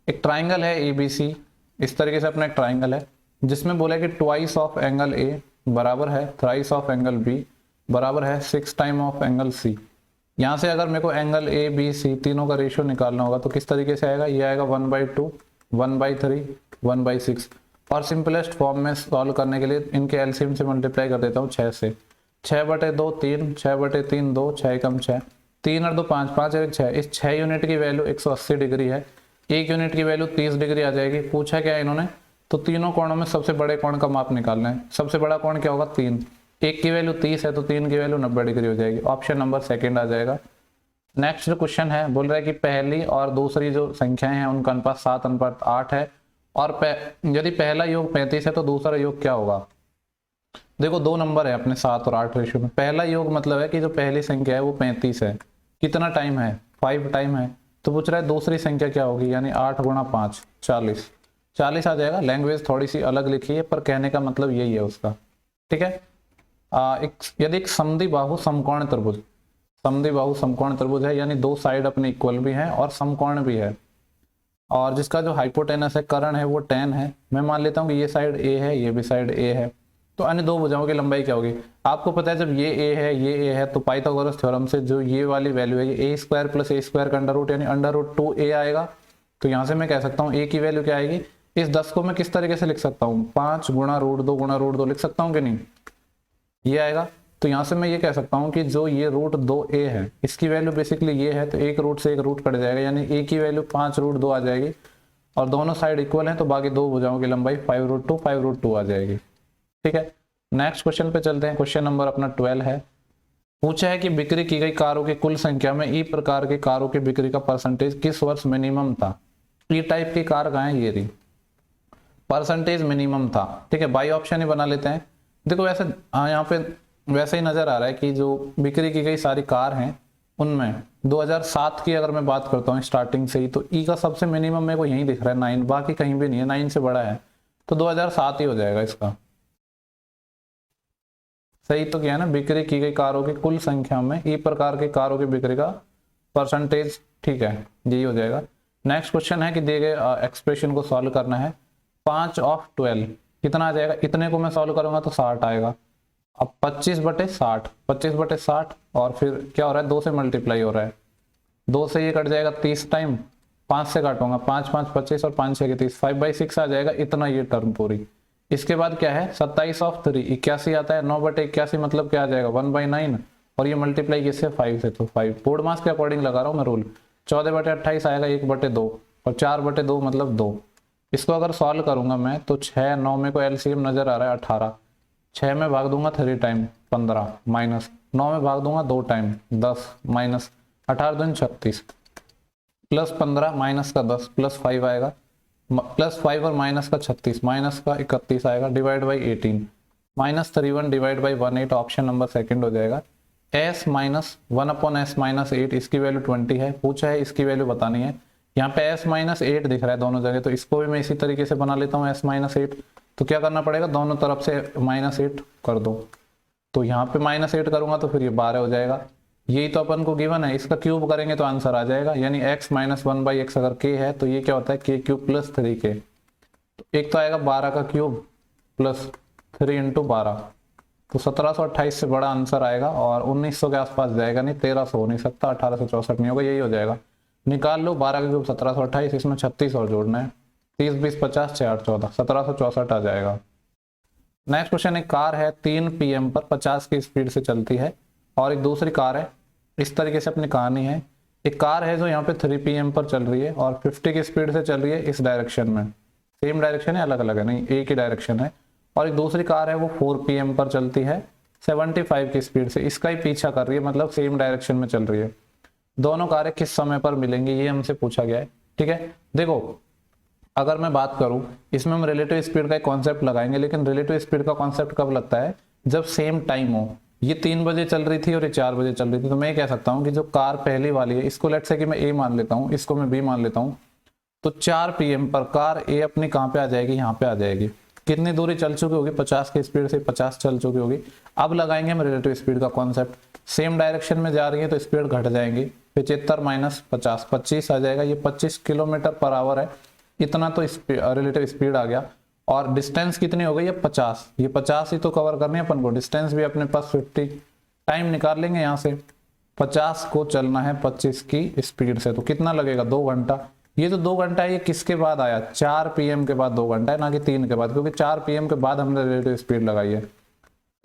एक ट्राइंगल है ABC, इस तरीके से अपना एक ट्राइंगल है जिसमें बोला है कि ट्वाइस ऑफ एंगल A बराबर है थ्राइस ऑफ एंगल B बराबर है 6 टाइम ऑफ एंगल C। यहाँ से अगर मेरे को एंगल ABC तीनों का रेशियो निकालना होगा तो किस तरीके से आएगा, ये आएगा 1/2 1/3 1/6, और सिंपलेस्ट फॉर्म में सॉल्व करने के लिए इनके एलसीएम से मल्टीप्लाई कर देता हूँ 6 से। 6/2 3, 6/3 2, 6 कम 6, 3 और 2 5, 5 और 1 6। इस 6 यूनिट की वैल्यू 180 डिग्री है, 1 यूनिट की वैल्यू 30 डिग्री आ जाएगी। पूछा क्या है इन्होंने, तो तीनों कोणों में सबसे बड़े कोण का माप निकालना है। सबसे बड़ा कोण क्या होगा, 3, 1 की वैल्यू 30 है तो 3 की वैल्यू 90 डिग्री हो जाएगी। ऑप्शन नंबर सेकंड आ जाएगा। नेक्स्ट जो क्वेश्चन है बोल रहा है कि पहली और दूसरी जो संख्याएं हैं उनका अनुपात 7:8 है, और यदि पहला योग 35 है तो दूसरा योग क्या होगा। देखो दो नंबर है अपने 7 और 8 रेशियो में। पहला योग मतलब है कि जो पहली संख्या है वो 35 है, कितना टाइम है, 5 टाइम है। तो पूछ रहा है दूसरी संख्या क्या होगी, यानी 8 गुणा 5 40, 40 आ जाएगा। लैंग्वेज थोड़ी सी अलग लिखी है पर कहने का मतलब यही है उसका, ठीक है। यदि एक समद्विबाहु समकोण त्रिभुज, समद्विबाहु समकोण त्रिभुज है, यानी दो साइड अपने इक्वल भी है और समकोण भी है, और जिसका जो हाइपोटेनस है, कर्ण है, वो 10 है। मैं मान लेता हूँ कि ये साइड ए है, ये भी साइड ए है, तो अन्य दो भुजाओं की लंबाई क्या होगी। आपको पता है जब ये ए है, ये ए है, तो पाइथागोरस थ्योरम से जो ये वाली वैल्यू है, ये a² + a² का अंडर रूट यानी √2a आएगा। तो यहाँ से मैं कह सकता हूँ a की वैल्यू क्या आएगी। इस 10 को मैं किस तरीके से लिख सकता हूँ, 5 गुणा √2 गुणा √2 लिख सकता हूँ कि नहीं, ये आएगा। तो यहाँ से मैं ये कह सकता हूँ कि जो ये √2a है, इसकी वैल्यू बेसिकली ये है, तो एक रूट से एक रूट कट जाएगा, यानी a की वैल्यू 5√2 आ जाएगी, और दोनों साइड इक्वल हैं तो बाकी दो भुजाओं की लंबाई 5√2 आ जाएगी, ठीक है। नेक्स्ट क्वेश्चन पे चलते हैं। क्वेश्चन नंबर अपना 12 है। पूछा है कि बिक्री की गई कारों की कुल संख्या में ई प्रकार के कारों की बिक्री का परसेंटेज किस वर्ष मिनिमम था। ई टाइप की कार कहाँ है, ये रही, परसेंटेज मिनिमम था, ठीक है। बाई ऑप्शन ही बना लेते हैं। देखो वैसे यहाँ पे वैसे ही नजर आ रहा है कि जो बिक्री की गई सारी कार हैं उनमें 2007 की अगर मैं बात करता हूँ स्टार्टिंग से ही, तो ई का सबसे मिनिमम मेरे को यहीं दिख रहा है 9, बाकी कहीं भी नहीं है, 9 से बड़ा है, तो 2007 ही हो जाएगा इसका। सही तो क्या है ना, बिक्री की गई कारों की कुल संख्या में ई प्रकार के कारों की बिक्री का परसेंटेज, ठीक है, यही हो जाएगा। नेक्स्ट क्वेश्चन है कि दिए गए एक्सप्रेशन को सॉल्व करना है। 5/12 कितना आ जाएगा, इतने को मैं सॉल्व करूंगा तो 60 आएगा। अब 25/60, 25/60, और फिर क्या हो रहा है, 2 से मल्टीप्लाई हो रहा है, 2 से ये कट जाएगा 30 टाइम, 5 से काटूंगा, 5 5 25 और 5 6 30, 5/6 आ जाएगा इतना ये टर्म पूरी। इसके बाद क्या है, 27/3 81 आता है, 9/81 मतलब क्या आ जाएगा 1/9, और ये मल्टीप्लाई किससे 5 से, तो 5 बोर्ड मास के अकॉर्डिंग लगा रहा हूँ मैं रूल। 14/28 आएगा 1/2, और 4/2 मतलब 2। इसको अगर सॉल्व करूंगा मैं तो 6 9 में को एलसीएम नजर आ रहा है 18, 6 में भाग दूंगा 3 टाइम 15, माइनस 9 में भाग दूंगा 2 टाइम 10, माइनस 18 दूनी 36, प्लस 15 माइनस का 10 प्लस 5 आएगा, प्लस 5 और माइनस का 36 माइनस का 31 आएगा, divide by 18, -31 divide by 18, option number second हो जाएगा। s माइनस 1/s-8 इसकी वैल्यू 20 है। पूछा है इसकी वैल्यू बतानी है। यहाँ पे s-8 दिख रहा है दोनों जगह, तो इसको भी मैं इसी तरीके से बना लेता हूँ s-8। तो क्या करना पड़ेगा, दोनों तरफ से -8 कर दो, तो यहाँ पे -8 करूंगा तो फिर ये 12 हो जाएगा। यही तो अपन को गिवन है, इसका क्यूब करेंगे तो आंसर आ जाएगा, यानी x - 1/x अगर k है तो ये क्या होता है k³ + 3k। तो एक तो आएगा 12 का क्यूब प्लस 3 × 12, तो 1728 से बड़ा आंसर आएगा, और 1900 के आसपास जाएगा, नहीं 1300 हो नहीं सकता, 1864 नहीं होगा, यही हो जाएगा। निकाल लो 12 का क्यूब 1728, इसमें 36 और जोड़ना है, 30 20 50 6 8 14, 1764 आ जाएगा। नेक्स्ट क्वेश्चन, एक कार है 3 PM पर 50 की स्पीड से चलती है, और एक दूसरी कार है, इस तरीके से अपनी कहानी है। एक कार है जो यहाँ पे 3 PM पर चल रही है और 50 की स्पीड से चल रही है इस डायरेक्शन में, सेम डायरेक्शन है अलग अलग है नहीं, एक ही डायरेक्शन है। और एक दूसरी कार है वो 4 PM पर चलती है 75 की स्पीड से, इसका ही पीछा कर रही है, मतलब सेम डायरेक्शन में चल रही है। दोनों कारें किस समय पर मिलेंगी, ये हमसे पूछा गया है, ठीक है। देखो अगर मैं बात करूं, इसमें हम रिलेटिव स्पीड का एक कॉन्सेप्ट लगाएंगे, लेकिन रिलेटिव स्पीड का कॉन्सेप्ट कब लगता है, जब सेम टाइम हो। ये 3 बजे चल रही थी और ये 4 बजे चल रही थी, तो मैं कह सकता हूं कि जो कार पहली वाली है, इसको लेट्स से कि मैं ए मान लेता हूं, इसको मैं बी मान लेता हूं, तो 4 PM पर कार ए अपनी कहाँ पे आ जाएगी, यहाँ पे आ जाएगी। कितनी दूरी चल चुकी होगी, 50 की स्पीड से 50 चल चुकी होगी। अब लगाएंगे हम रिलेटिव स्पीड का कॉन्सेप्ट, सेम डायरेक्शन में जा रही है तो स्पीड घट जाएंगी, 75 - 50 25 आ जाएगा, ये 25 km/h है, इतना तो रिलेटिव स्पीड आ गया। और डिस्टेंस कितनी हो गई है 50, ये 50 ही तो कवर करनी है अपन को, डिस्टेंस भी अपने पास 50, टाइम निकाल लेंगे यहाँ से, 50 को चलना है 25 की स्पीड से, तो कितना लगेगा 2 घंटा। ये तो 2 घंटा है, ये किसके बाद आया, 4 PM के बाद 2 घंटा है, ना कि 3 के बाद, क्योंकि 4 PM के बाद हमने रिलेटिव स्पीड लगाई है।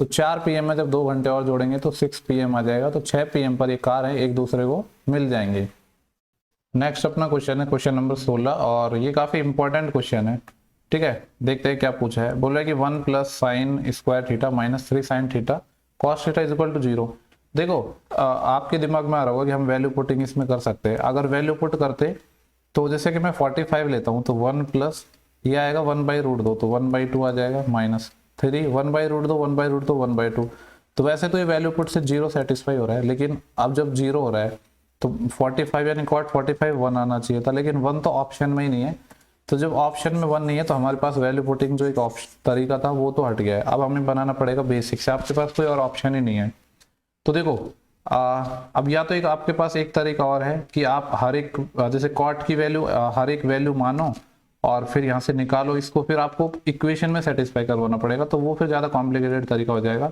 तो 4 PM में जब 2 घंटे और जोड़ेंगे तो 6 PM आ जाएगा। तो 6 PM पर ये कार है एक दूसरे को मिल जाएंगे। नेक्स्ट अपना क्वेश्चन है क्वेश्चन नंबर 16 और ये काफ़ी इंपॉर्टेंट क्वेश्चन है। ठीक है, देखते हैं क्या पूछा है। बोल रहा है कि 1 plus sine square theta minus 3 sine theta cos theta is equal to 0। देखो आपके दिमाग में आ रहा होगा कि हम वैल्यू पुटिंग इसमें कर सकते हैं। अगर वैल्यू पुट करते तो जैसे कि मैं 45 लेता हूँ तो 1 प्लस ये आएगा 1/√2 तो 1/2 आ जाएगा माइनस 3 1/√2 1/2 1/2। तो वैसे तो ये वैल्यू पुट से 0 सेटिस्फाई हो रहा है, लेकिन अब जब 0 हो रहा है तो 45 यानी कॉट 45 1 आना चाहिए था, लेकिन 1 तो ऑप्शन में ही नहीं है। तो जब ऑप्शन में 1 नहीं है तो हमारे पास वैल्यू पुटिंग जो एक ऑप्शन तरीका था वो तो हट गया है। अब हमें बनाना पड़ेगा बेसिक से, आपके पास कोई और ऑप्शन ही नहीं है। तो देखो अब या तो एक आपके पास एक तरीका और है कि आप हर एक जैसे कॉट की वैल्यू हर एक वैल्यू मानो और फिर यहाँ से निकालो इसको, फिर आपको इक्वेशन में सेटिस्फाई करवाना पड़ेगा, तो वो फिर ज़्यादा कॉम्प्लिकेटेड तरीका हो जाएगा।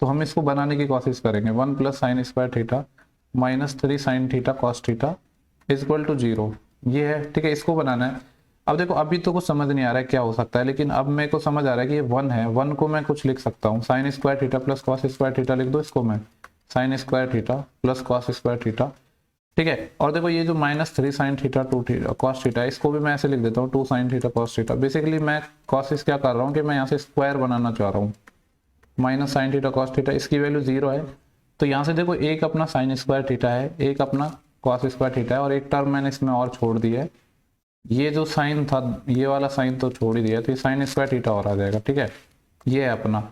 तो हम इसको बनाने की कोशिश करेंगे। 1 plus sine square theta minus 3 sine theta cos theta is equal to 0 ये है। ठीक है, इसको बनाना है। अब देखो अभी तो कुछ समझ नहीं आ रहा है क्या हो सकता है, लेकिन अब मेरे को समझ आ रहा है कि ये 1 है। 1 को मैं कुछ लिख सकता हूँ, sign square theta plus cos square theta लिख दो इसको मैं, sign square theta plus cos square theta. ठीक है, और देखो ये जो minus 3 sine theta 2 theta cos theta इसको भी मैं ऐसे लिख देता हूँ 2 sine theta cos theta. Basically मैं कॉस क्या कर रहा हूँ कि मैं यहाँ से स्क्वायर बनाना चाह रहा हूँ। Minus sign theta cos theta इसकी वैल्यू 0 है, तो यहाँ से देखो एक अपना साइन स्क्वायर थीटा है, एक अपना कॉस स्क्वायर थीटा है और एक टर्म मैंने इसमें और छोड़ दिया है। ये जो साइन था ये वाला साइन तो छोड़ ही दिया, तो ये साइन स्क्वायर थीटा और आ जाएगा। ठीक है, ये है अपना।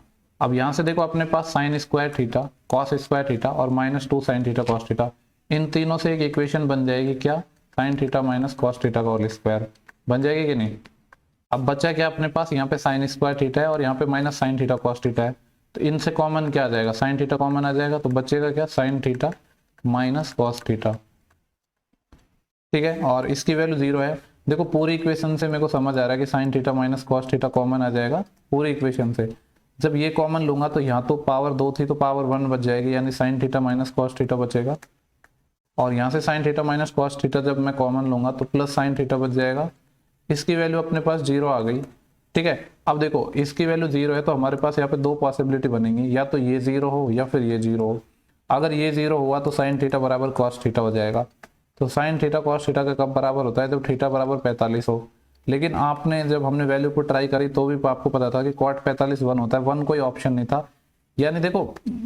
अब यहाँ से देखो अपने पास sine square theta cos square theta और minus 2 sine theta cos theta, इन तीनों से एक इक्वेशन बन जाएगी क्या, sine theta minus cos theta का होल स्क्वायर बन जाएगी कि नहीं। अब बचा क्या अपने पास, यहाँ पे साइन स्क्वायर थीटा है और यहाँ पे minus sign theta cos theta है, तो इनसे कॉमन क्या आ जाएगा, साइन थीटा कॉमन आ जाएगा, तो बचेगा क्या, sine theta minus cos theta. ठीक है, और इसकी वैल्यू 0 है। देखो पूरी इक्वेशन से मेरे को समझ आ रहा है कि sine theta minus cos theta common आ जाएगा पूरी इक्वेशन से। जब ये कॉमन लूंगा तो यहाँ तो पावर 2 थी तो पावर 1 बच जाएगी, यानी sign theta minus cos theta बचेगा। और यहाँ से sign theta minus cos theta जब मैं कॉमन लूंगा तो प्लस साइन थीटा बच जाएगा। इसकी वैल्यू अपने पास 0 आ गई। ठीक है, अब देखो इसकी वैल्यू 0 है तो हमारे पास यहाँ पे दो पॉसिबिलिटी बनेंगी, या तो ये 0 हो या फिर ये 0 हो। अगर ये 0 हुआ तो साइन थीटा बराबर कॉस थीटा हो जाएगा। तो साइन थीटा कॉस थीटा का कब बराबर होता है, जब थीटा बराबर 45 हो। लेकिन आपने जब हमने वैल्यू को ट्राई करी तो भी आपको पता था कि कॉट 45 1 होता है, 1 कोई ऑप्शन नहीं था। यानी देखो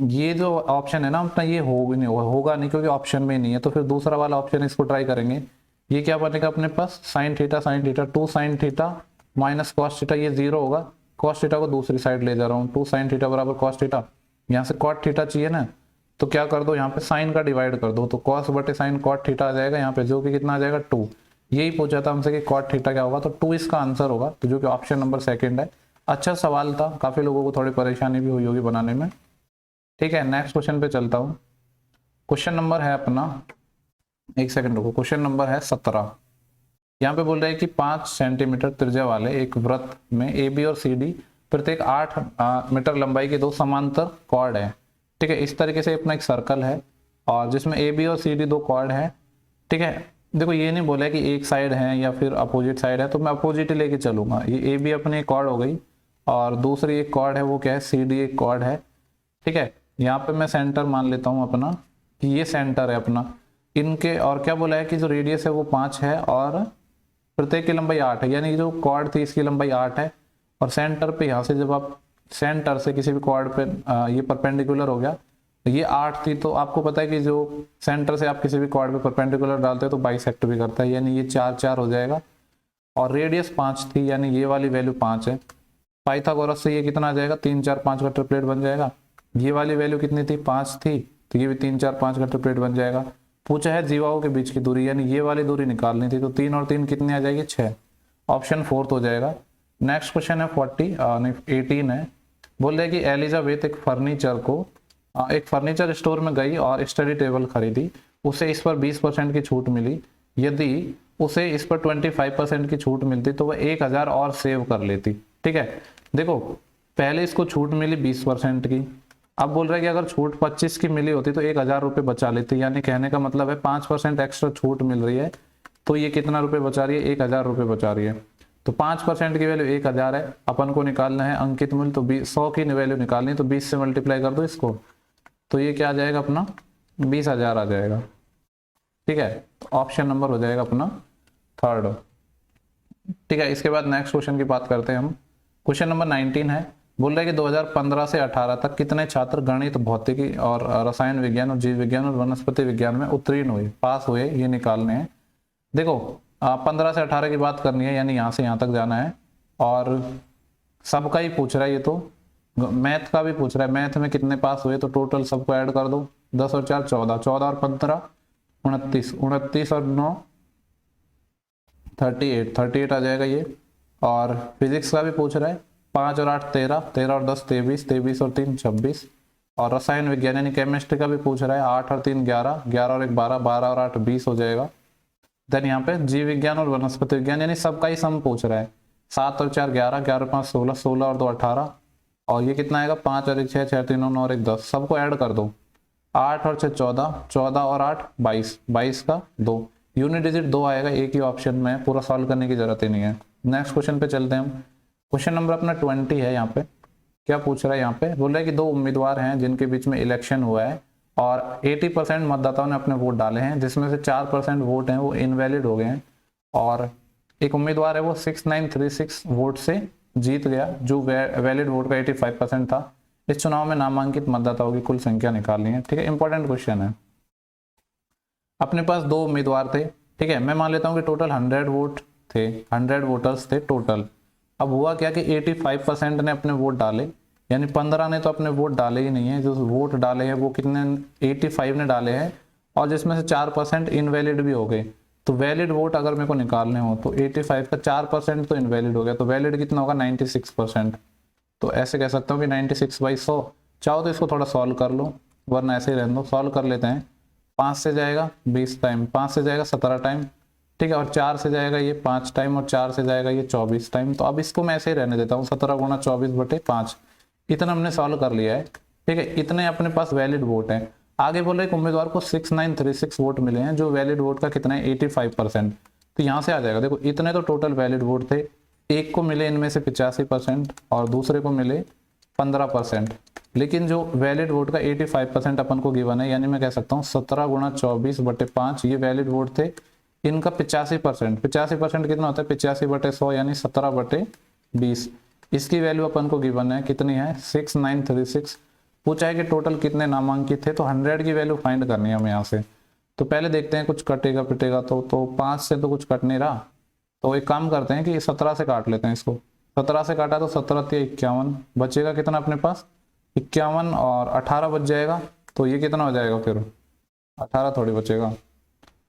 ये जो ऑप्शन है ना अपना ये होगा नहीं क्योंकि ऑप्शन में ही नहीं है। तो फिर दूसरा वाला ऑप्शन इसको ट्राई करेंगे। ये क्या बनेगा अपने पास, sine theta 2 sine theta minus cos theta, ये 0 होगा। कॉस थीटा को दूसरी साइड ले जा रहा हूँ, 2 साइन थीटा बराबर कॉस थीटा। यहाँ से कॉट थीटा चाहिए ना, तो क्या कर दो यहाँ पे साइन का डिवाइड कर दो, तो कॉस बटे साइन कॉट थीटा आ जाएगा यहाँ पे, जो कि कितना आ जाएगा 2। यही पूछा था हमसे कि कॉट थीटा क्या होगा, तो 2 इसका आंसर होगा, तो जो कि ऑप्शन नंबर 2 है। अच्छा सवाल था, काफी लोगों को थोड़ी परेशानी भी हुई होगी बनाने में। ठीक है, नेक्स्ट क्वेश्चन पे चलता हूँ। क्वेश्चन नंबर है अपना, एक सेकंड रुको, क्वेश्चन नंबर है 17। यहाँ पे बोल रहे हैं कि 5 सेंटीमीटर त्रिज्या वाले एक वृत्त में ए बी और सी डी प्रत्येक 8 मीटर लंबाई के दो समांतर कॉर्ड है। ठीक है, इस तरीके से अपना एक सर्कल है और जिसमें ए बी और सी डी दो कॉर्ड है। ठीक है, देखो ये नहीं बोला कि एक साइड है या फिर अपोजिट साइड है, तो मैं अपोजिट ही लेके चलूंगा। ये ए बी अपनी एक कॉर्ड हो गई और दूसरी एक कॉर्ड है वो क्या है, सी डी एक कॉर्ड है। ठीक है, यहाँ पे मैं सेंटर मान लेता हूँ अपना कि ये सेंटर है अपना इनके, और क्या बोला है कि जो रेडियस है वो 5 है और प्रत्येक की लंबाई 8 है, यानी जो कॉर्ड थी इसकी लंबाई 8 है। और सेंटर पे यहाँ से जब आप सेंटर से किसी भी कॉर्ड पे ये परपेंडिकुलर हो गया, ये 8 थी, तो आपको पता है कि जो सेंटर से आप किसी भी कॉर्ड पे परपेंडिकुलर डालते हो तो बाइसेक्ट भी करता है, यानी ये 4 4 हो जाएगा। और रेडियस 5 थी, यानी ये वाली वैल्यू 5 है। पाइथागोरस से ये कितना आ जाएगा, 3 4 5 का ट्रिपलेट बन जाएगा। ये वाली वैल्यू कितनी थी, 5 थी, तो ये भी 3 4 5 का ट्रिपलेट बन जाएगा। पूछा है जीवाओं के बीच की दूरी, यानी ये वाली दूरी निकालनी थी, तो 3 और 3 कितनी आ जाएगी, 6। ऑप्शन 4 हो जाएगा। नेक्स्ट क्वेश्चन है 18 है। बोल रहे कि एलिजाबेथ एक फर्नीचर स्टोर में गई और स्टडी टेबल खरीदी, उसे इस पर 20% की छूट मिली। यदि उसे इस पर 25% की छूट मिलती तो वह 1000 और सेव कर लेती। ठीक है, देखो पहले इसको छूट मिली 20% की, अब बोल रहा है कि अगर छूट 25 की मिली होती तो 1000 रुपये बचा लेती, यानी कहने का मतलब है 5% एक्स्ट्रा छूट मिल रही है तो ये कितना रुपये बचा रही है, 1000 रुपये बचा रही है। तो 5% की वैल्यू 1000 है, अपन को निकालना है अंकित मूल्य, तो 100 की वैल्यू निकालनी है, तो 20 से मल्टीप्लाई कर दो इसको, तो ये क्या आ जाएगा अपना 20,000 आ जाएगा। ठीक है, तो ऑप्शन नंबर हो जाएगा अपना थर्ड। ठीक है, इसके बाद नेक्स्ट क्वेश्चन की बात करते हैं हम। क्वेश्चन नंबर 19 है, बोल रहा है कि 2015 से 18 तक कितने छात्र गणित, भौतिकी और रसायन विज्ञान और जीव विज्ञान और वनस्पति विज्ञान में उत्तीर्ण हुए, पास हुए, ये निकालने हैं। देखो 15 से 18 की बात करनी है, यानी यहाँ से यहाँ तक जाना है, और सबका ही पूछ रहा है, ये तो मैथ का भी पूछ रहा है, मैथ में कितने पास हुए, तो टोटल सबको ऐड कर दो, 10 और 4 14, 14 और 15 29, 29 और 9 38, 38 आ जाएगा ये। और फिजिक्स का भी पूछ रहा है, 5 और 8 13, 13 और 10 23, 23 और 3 26। और रसायन विज्ञान यानी केमिस्ट्री का भी पूछ रहा है, 8 और 3 11, 11 और 1 12, 12 और 8 20 हो जाएगा। देन यहाँ पे जीव विज्ञान और वनस्पति विज्ञान यानी सबका ही सम पूछ रहा है, 7 और 4 11, 11 और 5 16, 16 और 2 18, और ये कितना आएगा 5 और 1 6, 6 3 9 और 1 10, सबको ऐड कर दो, 8 और 6 14, 14 और 8 22, 22 का 2, यूनिट डिजिट 2 आएगा एक ही ऑप्शन में, पूरा सॉल्व करने की जरूरत ही नहीं है। नेक्स्ट क्वेश्चन पे चलते हैं हम। क्वेश्चन नंबर अपना 20 है। यहाँ पे क्या पूछ रहा है, यहाँ पे बोल रहा है कि 2 उम्मीदवार हैं जिनके बीच में इलेक्शन हुआ है और 80% मतदाताओं ने अपने वोट डाले हैं, जिसमें से 4% वोट हैं वो इनवैलिड हो गए हैं, और एक उम्मीदवार है वो 6936 वोट से जीत गया, जो वैलिड वोट का 85% था। इस चुनाव में नामांकित मतदाताओं की कुल संख्या निकालनी है। ठीक है, इंपॉर्टेंट क्वेश्चन है। अपने पास 2 उम्मीदवार थे, ठीक है, मैं मान लेता हूँ कि टोटल 100 वोट थे, 100 वोटर्स थे टोटल। अब हुआ क्या कि 85% ने अपने वोट डाले, यानी 15 ने तो अपने वोट डाले ही नहीं है, जो वोट डाले हैं वो कितने 85 ने डाले हैं, और जिसमें से 4% इनवैलिड भी हो गए। तो वैलिड वोट अगर मेरे को निकालने हो तो 85 का 4% तो इनवैलिड हो गया, तो वैलिड कितना होगा 96%। तो ऐसे कह सकता हूँ कि 96/100। चाहो तो इसको थोड़ा सॉल्व कर लो, वरना ऐसे ही रहने दो। सॉल्व कर लेते हैं, 5 से जाएगा 20 टाइम, 5 से जाएगा 17 टाइम, ठीक है, और 4 से जाएगा ये 5 टाइम, और 4 से जाएगा ये 24 टाइम। तो अब इसको मैं ऐसे ही रहने देता हूँ, 17 गुणा 24/5, इतना हमने सॉल्व कर लिया है। ठीक है, इतने अपने पास वैलिड वोट हैं। आगे बोल रहे एक उम्मीदवार को 6936 वोट मिले हैं, जो वैलिड वोट का कितना है 85%। तो यहाँ से आ जाएगा, देखो इतने तो टोटल वैलिड वोट थे, एक को मिले इनमें से 85% और दूसरे को मिले 15%, लेकिन जो वैलिड वोट का 85% अपन को गिवन है, यानी मैं कह सकता हूँ 17 गुणा 24/5 ये वैलिड वोट थे, इनका 85%, 85% कितना होता है 85/100, यानी 17/20। इसकी वैल्यू अपन को गिवन है, कितनी है 6936। पूछा है कि टोटल कितने नामांकित थे, तो 100 की वैल्यू फाइंड करनी है हमें यहाँ से। तो पहले देखते हैं कुछ कटेगा पिटेगा तो 5 से तो कुछ कट नहीं रहा, तो एक काम करते हैं कि 17 से काट लेते हैं इसको। 17 से काटा तो 17 51, बचेगा कितना अपने पास 51, और 18 बच जाएगा, तो ये कितना हो जाएगा फिर 18 थोड़ी बचेगा,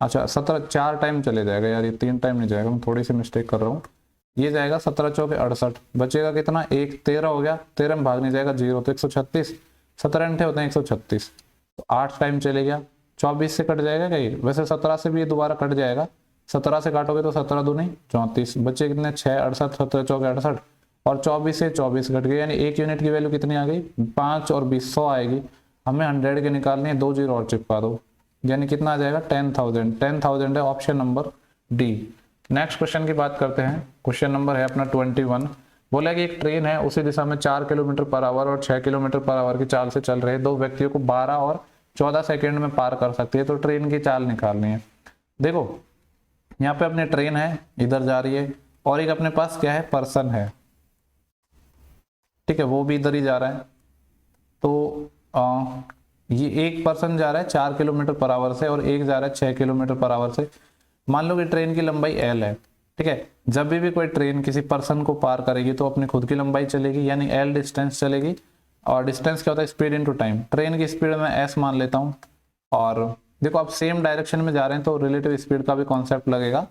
अच्छा 17 4 टाइम चले जाएगा यार, ये 3 टाइम नहीं जाएगा, मैं थोड़ी सी मिस्टेक कर रहा हूँ। ये जाएगा 17 चौके 68, बचेगा कितना 1 13 हो गया, 13 में भाग नहीं जाएगा 0, तो 136, 17 अंठे होते हैं 136, तो 8 टाइम चले गया। 24 से कट जाएगा क्या ये, वैसे 17 से भी ये दोबारा कट जाएगा, 17 से काटोगे तो 17 दूनी 34, बच्चे कितने 6 68, 17 चौके 68, और 24 से 24 घट गए, यानी 1 यूनिट की वैल्यू कितनी आ गई 5 और 20 100 आएगी। हमें 100 के निकालनी है, 2 0 और चिपका दो, यानी कितना आ जाएगा 10,000। 10,000 है option number D. Next question की बात करते हैं। क्वेश्चन नंबर है अपना 21। बोला कि एक ट्रेन है, उसी दिशा में 4 किलोमीटर पर आवर और 6 किलोमीटर पर आवर की चाल से चल रहे 2 व्यक्तियों को 12 और 14 सेकेंड में पार कर सकती है, तो ट्रेन की चाल निकालनी है। देखो यहाँ पे अपने ट्रेन है, इधर जा रही है, और एक अपने पास क्या है पर्सन है, ठीक है, वो भी इधर ही जा रहा है। तो ये एक पर्सन जा रहा है 4 किलोमीटर पर आवर से, और एक जा रहा है 6 किलोमीटर पर आवर से। मान लो कि ट्रेन की लंबाई L है, ठीक है, जब भी कोई ट्रेन किसी पर्सन को पार करेगी तो अपनी खुद की लंबाई चलेगी, यानी L डिस्टेंस चलेगी। और डिस्टेंस क्या होता है स्पीड इनटू टाइम, ट्रेन की स्पीड मैं S मान लेता हूँ। और देखो आप सेम डायरेक्शन में जा रहे हैं तो रिलेटिव स्पीड का भी कॉन्सेप्ट लगेगा।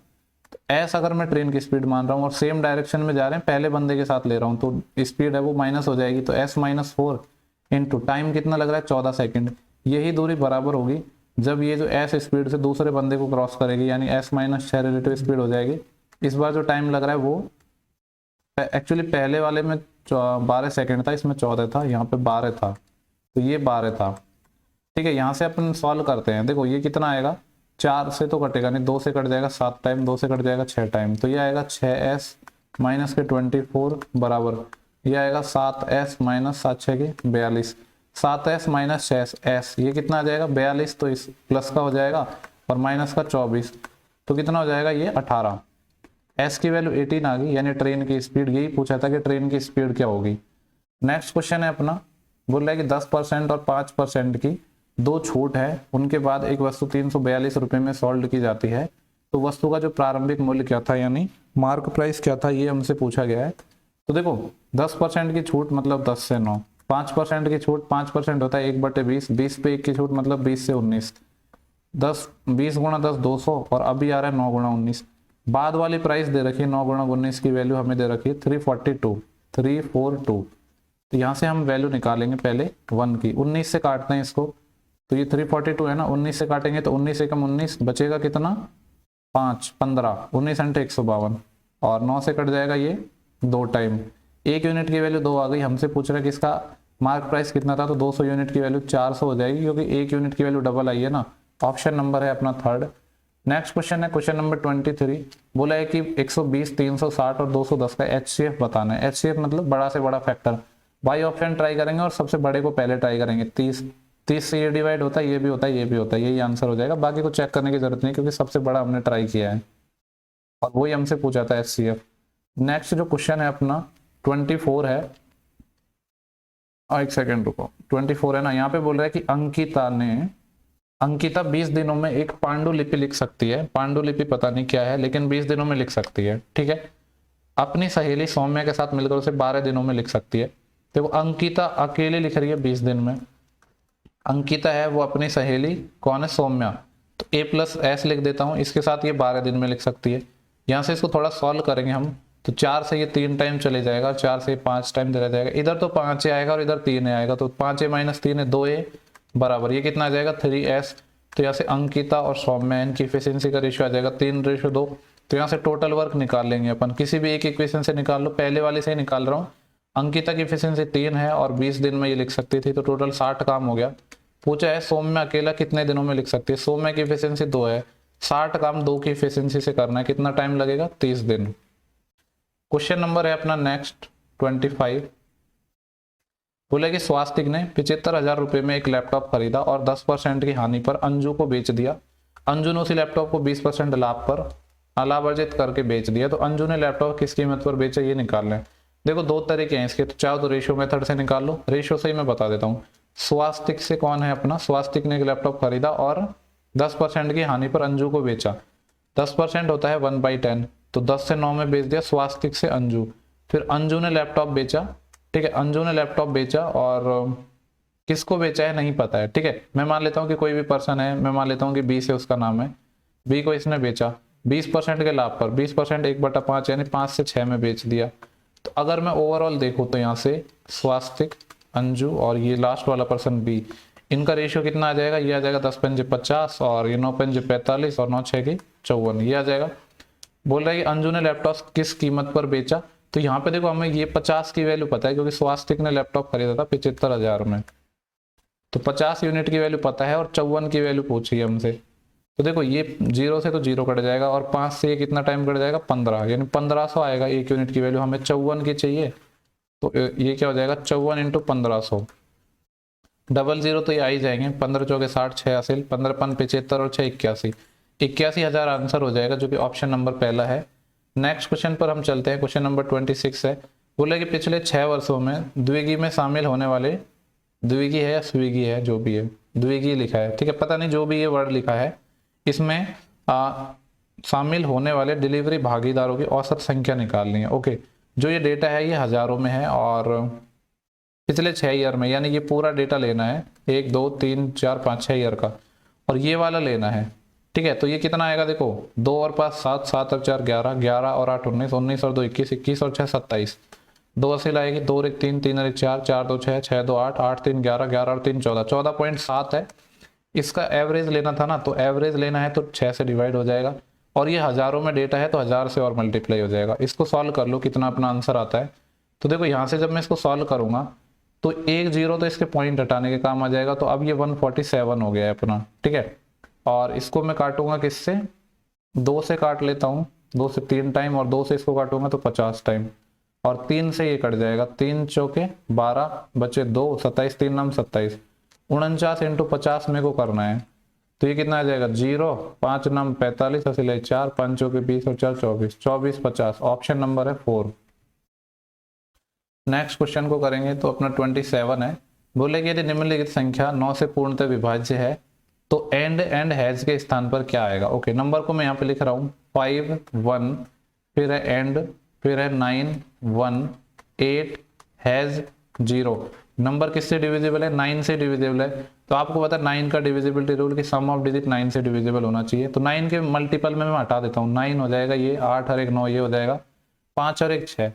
तो S अगर मैं ट्रेन की स्पीड मान रहा हूँ और सेम डायरेक्शन में जा रहे हैं, पहले बंदे के साथ ले रहा हूँ, तो स्पीड है वो माइनस हो जाएगी, तो S - 4 इंटू टाइम कितना लग रहा है 14 सेकेंड। यही दूरी बराबर होगी जब ये जो S स्पीड से दूसरे बंदे को क्रॉस करेगी, यानी S - 6 रिलेटिव स्पीड हो जाएगी। इस बार जो टाइम लग रहा है वो एक्चुअली पहले वाले में 12 सेकेंड था, इसमें 14 था, यहाँ पे 12 था, तो ये 12 था। ठीक है, यहाँ से अपन सॉल्व करते हैं। देखो ये कितना आएगा, 4 से तो कटेगा नहीं, 2 से कट जाएगा 7 टाइम, 2 से कट जाएगा 6 टाइम, तो ये आएगा 6S माइनस के 24 बराबर ये आएगा 7s माइनस 7 6 के 42, 7s माइनस 6s ये कितना आ जाएगा 42, तो इस प्लस का हो जाएगा और माइनस का 24, तो कितना हो जाएगा ये 18। s की वैल्यू 18 आ गई, यानी ट्रेन की स्पीड, यही पूछा था कि ट्रेन की स्पीड क्या होगी। नेक्स्ट क्वेश्चन है अपना, बोल रहा है कि 10% और 5% की दो छूट है, उनके बाद एक वस्तु 342 रुपए में सोल्ड की जाती है, तो वस्तु का जो प्रारंभिक मूल्य क्या था, यानी मार्क प्राइस क्या था, ये हमसे पूछा गया है। तो देखो 10% की छूट मतलब 10 से 9, 5% की छूट 5% होता है 1/20, 20 पे 1 की छूट मतलब 20 से 19, 20 गुणा 10 200, और अभी आ रहा है 9 गुणा 19। बाद वाली प्राइस दे रखी है 9 गुणा 19 की वैल्यू हमें दे रखी है 342। तो यहाँ से हम वैल्यू निकालेंगे पहले 1 की, 19 से काटते हैं इसको, तो ये 342 है ना, 19 से काटेंगे तो 19 एकम 19, बचेगा कितना 5 15, 19 अंटे 152, और 9 से कट जाएगा ये 2 टाइम, 1 यूनिट की वैल्यू 2 आ गई। हमसे पूछ रहा है कि इसका मार्क प्राइस कितना था, तो 200 यूनिट की वैल्यू 400 हो जाएगी, क्योंकि 1 यूनिट की वैल्यू डबल आई है ना। ऑप्शन नंबर है अपना थर्ड। नेक्स्ट क्वेश्चन है क्वेश्चन नंबर 23, बोला है कि 120 360 और 210 का HCF बताना है। HCF मतलब बड़ा से बड़ा फैक्टर, बाई ऑप्शन ट्राई करेंगे और सबसे बड़े को पहले ट्राई करेंगे। 30 से ये डिवाइड होता है, ये भी होता है, ये भी होता है, यही आंसर हो जाएगा, बाकी को चेक करने की जरूरत नहीं, क्योंकि सबसे बड़ा हमने ट्राई किया है और वही हमसे पूछा था HCF। नेक्स्ट जो क्वेश्चन है अपना 24 है, एक सेकेंड रुको, 24 है ना, यहाँ पे बोल रहा है कि अंकिता 20 दिनों में एक पांडुलिपि लिख सकती है। पांडुलिपि पता नहीं क्या है, लेकिन 20 दिनों में लिख सकती है, ठीक है। अपनी सहेली सौम्या के साथ मिलकर उसे 12 दिनों में लिख सकती है। देखो अंकिता अकेले लिख रही है 20 दिन में, अंकिता है वो अपनी सहेली, कौन है सौम्या, तो A+S लिख देता हूँ, इसके साथ ये 12 दिन में लिख सकती है। यहाँ से इसको थोड़ा सॉल्व करेंगे हम, तो 4 से ये 3 टाइम चले जाएगा, 4 से 5 टाइम चला जाएगा, इधर तो 5 आएगा और इधर 3 आएगा, तो 5A - 3 है 2A बराबर ये कितना आ जाएगा 3S। तो यहाँ से अंकिता और सौम्या इनकी एफिशिएंसी का रेशियो आ जाएगा 3:2। तो यहाँ से टोटल वर्क निकाल लेंगे अपन, किसी भी एक इक्वेशन से निकाल लो, पहले वाले से ही निकाल रहा हूँ। अंकिता की एफिशिएंसी 3 है और 20 दिन में ये लिख सकती थी, तो टोटल 60 काम हो गया। पूछा है सौम्या अकेला कितने दिनों में लिख सकती है, सौम्या की एफिशिएंसी 2 है, 60 काम 2 की एफिशिएंसी से करना है, कितना टाइम लगेगा 30 दिन। क्वेश्चन नंबर है अपना नेक्स्ट 25, बोले कि स्वास्तिक ने 75,000 रुपए में एक लैपटॉप खरीदा और 10% की हानि पर अंजू को बेच दिया। अंजू ने उसी लैपटॉप को 20% लाभ पर लाभ अर्जित करके बेच दिया, तो अंजू ने लैपटॉप किस कीमत पर बेचा ये निकाल लें। देखो 2 तरीके हैं इसके, तो चाहो तो रेशियो मेथड से निकाल लो, रेशियो से ही मैं बता देता हूँ। स्वास्तिक से कौन है अपना, स्वास्तिक ने एक लैपटॉप खरीदा और 10% की हानि पर अंजू को बेचा, 10% होता है 1/10, तो 10 से 9 में बेच दिया स्वास्तिक से अंजू। फिर अंजू ने लैपटॉप बेचा, ठीक है, अंजू ने लैपटॉप बेचा और किसको बेचा है नहीं पता है, ठीक है। मैं मान लेता हूँ कि कोई भी पर्सन है, मैं मान लेता हूँ कि बी से उसका नाम है, बी को इसने बेचा 20% के लाभ पर, 20% 1/5 यानी 5 से 6 में बेच दिया। तो अगर मैं ओवरऑल देखूँ तो यहाँ से स्वास्तिक, अंजू और ये लास्ट वाला पर्सन बी, इनका रेशियो कितना आ जाएगा, ये आ जाएगा 10×5 50 और ये 9×5 45 और 9×6 54, ये आ जाएगा। बोल रहा है कि अंजू ने लैपटॉप किस कीमत पर बेचा, तो यहाँ पे देखो हमें ये 50 की वैल्यू पता है, क्योंकि स्वास्तिक ने लैपटॉप खरीदा था 75,000 में, तो 50 यूनिट की वैल्यू पता है और 54 की वैल्यू पूछी है हमसे। तो देखो ये 0 से तो 0 कट जाएगा और 5 से ये कितना टाइम कट जाएगा 15, यानी 1500 आएगा 1 यूनिट की वैल्यू, हमें 54 की चाहिए, तो ये क्या हो जाएगा 54 × 1500, 00 तो ये आ ही जाएंगे, 15 × 4 = 60, 6 हासिल, 15×5 75 और 6 81, 81,000 आंसर हो जाएगा, जो कि ऑप्शन नंबर पहला है। नेक्स्ट क्वेश्चन पर हम चलते हैं, क्वेश्चन नंबर 26 है। बोले कि पिछले 6 वर्षों में द्विगी में शामिल होने वाले, द्विगी है या स्विगी है जो भी है, द्विगी लिखा है, ठीक है, पता नहीं जो भी ये वर्ड लिखा है, इसमें शामिल होने वाले डिलीवरी भागीदारों की औसत संख्या निकालनी है। ओके, जो ये डेटा है ये हजारों में है और पिछले 6 ईयर में, यानी ये पूरा डेटा लेना है 1 2 3 4 5 6 ईयर का, और ये वाला लेना है, ठीक है। तो ये कितना आएगा, देखो 2 और 5 7, 7 और 4 11, 11 और 8 19, 19 और 2 21, 21 और 6 27, 2 असील आएगी, 2 और 1 3, 3 और 1 4, 4 2 6, 6 2 8, 8 3 11, 11 और 3 14, 14.7 है। इसका एवरेज लेना था ना, तो एवरेज लेना है तो 6 से डिवाइड हो जाएगा, और ये हजारों में डेटा है तो 1000 से और मल्टीप्लाई हो जाएगा। इसको सॉल्व कर लो कितना अपना आंसर आता है। तो देखो यहाँ से जब मैं इसको सॉल्व करूंगा तो 1 0 तो इसके पॉइंट हटाने के काम आ जाएगा, तो अब ये 147 हो गया है अपना, ठीक है। और इसको मैं काटूंगा किससे, 2 से काट लेता हूँ, 2 से 3 टाइम, और 2 से इसको काटूंगा तो 50 टाइम, और 3 से ये कट जाएगा, 3 चौके 12 बचे 2, 27, 3 नम 27, 49 इंटू 50 मेरे को करना है, तो ये कितना आ जाएगा 0, 5 नम 45, असिले 4, 5 चौके 20 और 4 24, 24 50, ऑप्शन नंबर है 4। नेक्स्ट क्वेश्चन को करेंगे तो अपना 27 है। बोले कि यदि निम्नलिखित संख्या 9 से पूर्णतः विभाज्य है तो एंड हैज के स्थान पर क्या आएगा। ओके, नंबर को मैं यहाँ पे लिख रहा हूँ 5 1, फिर है एंड, फिर है 9 1, 8 हैज 0। नंबर किससे डिविजिबल है, 9 से डिविजिबल है। तो आपको पता है 9 का डिविजिबिलिटी रूल कि सम ऑफ डिजिट 9 से डिविजिबल होना चाहिए। तो 9 के मल्टीपल में मैं हटा देता हूँ, 9 हो जाएगा ये, 8 और 1 9 ये हो जाएगा, 5 और 1 6,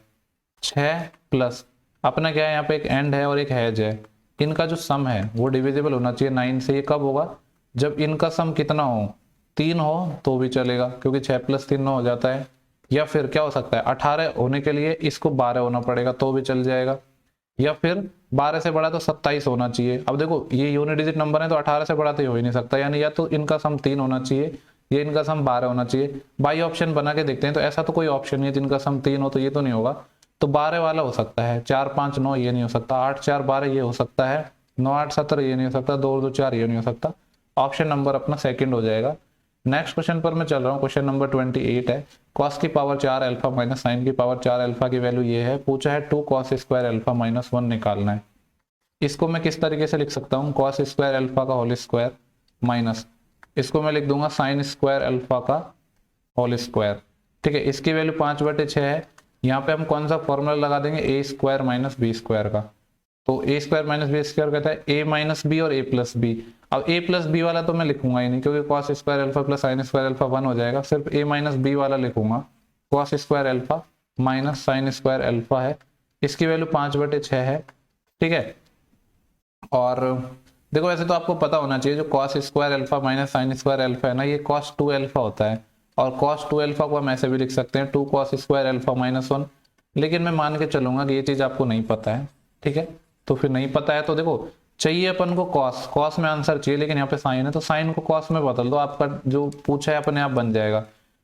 6 प्लस अपना क्या है यहाँ पे एक एंड है और एक हैज है, इनका जो सम है वो डिविजिबल होना चाहिए 9 से। ये कब होगा, जब इनका सम कितना हो, 3 हो तो भी चलेगा, क्योंकि 6 + 3 9 हो जाता है। या फिर क्या हो सकता है, 18 होने के लिए इसको 12 होना पड़ेगा तो भी चल जाएगा, या फिर 12 से बड़ा तो 27 होना चाहिए। अब देखो ये यूनिट डिजिट नंबर है तो 18 से बड़ा तो हो ही नहीं सकता, यानी या तो इनका सम 3 होना चाहिए या इनका सम 12 होना चाहिए। बाई ऑप्शन बना के देखते हैं, तो ऐसा तो कोई ऑप्शन नहीं है जिनका सम 3 हो, तो ये तो नहीं होगा, तो 12 वाला हो सकता है, 4 5 9 ये नहीं हो सकता, 8 4 12 ये हो सकता है, 9 8 17 ये नहीं हो सकता, 2 2 4 ये नहीं हो सकता। ऑप्शन नंबर अपना सेकंड हो जाएगा। नेक्स्ट क्वेश्चन पर मैं चल रहा हूँ, क्वेश्चन नंबर 28 है। cos की पावर 4 अल्फा माइनस साइन की पावर 4 अल्फा की वैल्यू ये है, पूछा है 2 cos स्क्वायर अल्फा माइनस 1 निकालना है। इसको मैं किस तरीके से लिख सकता हूँ, cos स्क्वायर अल्फा का होल स्क्वायर माइनस, इसको मैं लिख दूंगा साइन स्क्वायर अल्फा का होल स्क्वायर। ठीक है, इसकी वैल्यू 5/6 है। यहाँ पे हम कौन सा फॉर्मूला लगा देंगे, ए स्क्वायर माइनस बी स्क्वायर का। तो ए स्क्वायर माइनस बी स्क्वायर कहता है ए माइनस बी और ए प्लस बी। अब ए प्लस बी वाला तो मैं लिखूंगा ही नहीं, क्योंकि cos square alpha plus sine square alpha 1 हो जाएगा, सिर्फ ए माइनस बी वाला लिखूंगा। Cos square alpha minus sine square alpha है, इसकी वैल्यू 5/6 है। ठीक है, और देखो वैसे तो आपको पता होना चाहिए जो cos square alpha minus sine square alpha है ना, ये कॉस 2 अल्फा होता है, और कॉस 2 अल्फा को हम ऐसे भी लिख सकते हैं 2 cos स्क्वायर अल्फा माइनस 1। लेकिन मैं मान के चलूंगा कि ये चीज आपको नहीं पता है। ठीक है, तो फिर नहीं पता है तो देखो चाहिए अपन को कॉस में आंसर चाहिए, लेकिन यहाँ पे साइन है तो साइन को कॉस में बदल दो, आपका जो पूछा है अपने आप बन जाएगा।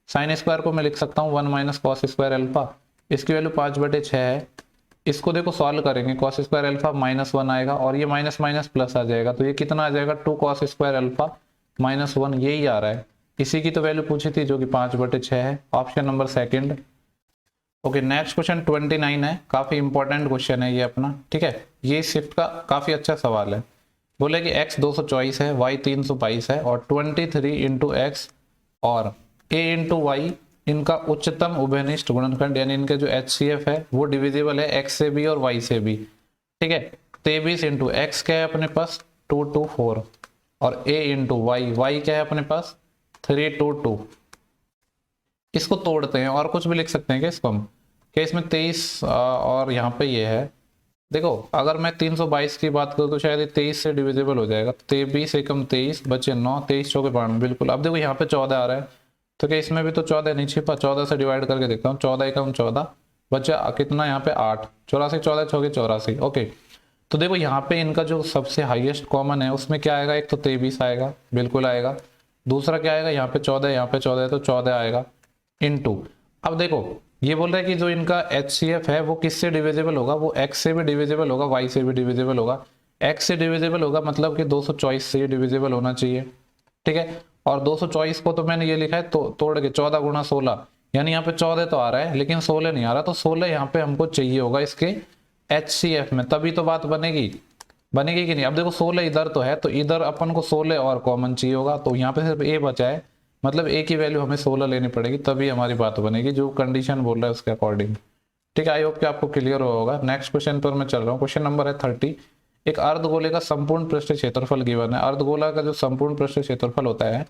साइन स्क्वायर को मैं लिख सकता हूँ 1 माइनस कॉस स्क्वायर अल्फा, इसकी वैल्यू 5/6 है। इसको देखो सॉल्व करेंगे, कॉस स्क्वायर अल्फा -1 आएगा और ये माइनस माइनस प्लस आ जाएगा, तो ये कितना आ जाएगा 2 cos स्क्वायर अल्फा -1, यही आ रहा है। इसी की तो वैल्यू पूछी थी जो कि 5/6 है, option number second. Okay, next question 29 है, काफी इंपॉर्टेंट क्वेश्चन है ये अपना। ठीक है, ये शिफ्ट का काफी अच्छा सवाल है। बोले कि x 224 है, y 322 है और 23 इंटू एक्स और a इंटू वाई इनका उच्चतम उभयनिष्ठ गुणनखंड, यानी इनके जो HCF है वो डिविजिबल है x से भी और y से भी। ठीक है, 23 इंटू एक्स क्या है अपने पास 224 और a इंटू वाई क्या है अपने पास 322। इसको तोड़ते हैं और कुछ भी लिख सकते हैं क्या इसको हम, क्या इसमें 23 और यहाँ पे ये है। देखो अगर मैं 322 की बात करूँ तो शायद ये 23 से डिविजिबल हो जाएगा, 23 एकम 23 बचे 9, 23 चौके 92 बिल्कुल। अब देखो यहाँ पे 14 आ रहा है, तो क्या इसमें भी तो 14 नहीं छिपा, 14 से डिवाइड करके देखता हूँ, 14 एकम 14 बचा कितना यहाँ पे 8, 84 14 चौके 84। ओके, तो देखो यहाँ पे इनका जो सबसे हाईएस्ट कॉमन है उसमें क्या आएगा, एक तो 23 आएगा, बिल्कुल आएगा। दूसरा क्या आएगा, यहाँ पे 14 यहाँ पे 14 है तो 14 आएगा इनटू। अब देखो ये बोल रहा है कि जो इनका HCF है वो किससे डिविजिबल होगा, वो x से भी डिविजिबल होगा, y से भी डिविजिबल होगा। x से डिविजिबल होगा मतलब कि 224 से डिविजिबल होना चाहिए। ठीक है, और 224 को तो मैंने ये लिखा है तो तोड़ के 14 गुणा 16, यानी यहाँ पे 14 तो आ रहा है लेकिन 16 नहीं आ रहा, तो 16 यहाँ पे हमको चाहिए होगा इसके HCF में, तभी तो बात बनेगी कि नहीं। अब देखो 16 इधर तो है, तो इधर अपन को 16 और कॉमन चाहिए होगा, तो यहाँ पे सिर्फ a बचा है, मतलब a की वैल्यू हमें 16 लेनी पड़ेगी, तभी हमारी बात बनेगी जो कंडीशन बोल रहा है उसके अकॉर्डिंग। ठीक है, आई होप कि आपको क्लियर होगा। नेक्स्ट क्वेश्चन पर मैं चल रहा हूँ, क्वेश्चन नंबर है 30। एक अर्धगोले का संपूर्ण पृष्ठ क्षेत्रफल गिवन है। अर्धगोला का जो संपूर्ण पृष्ठ क्षेत्रफल होता है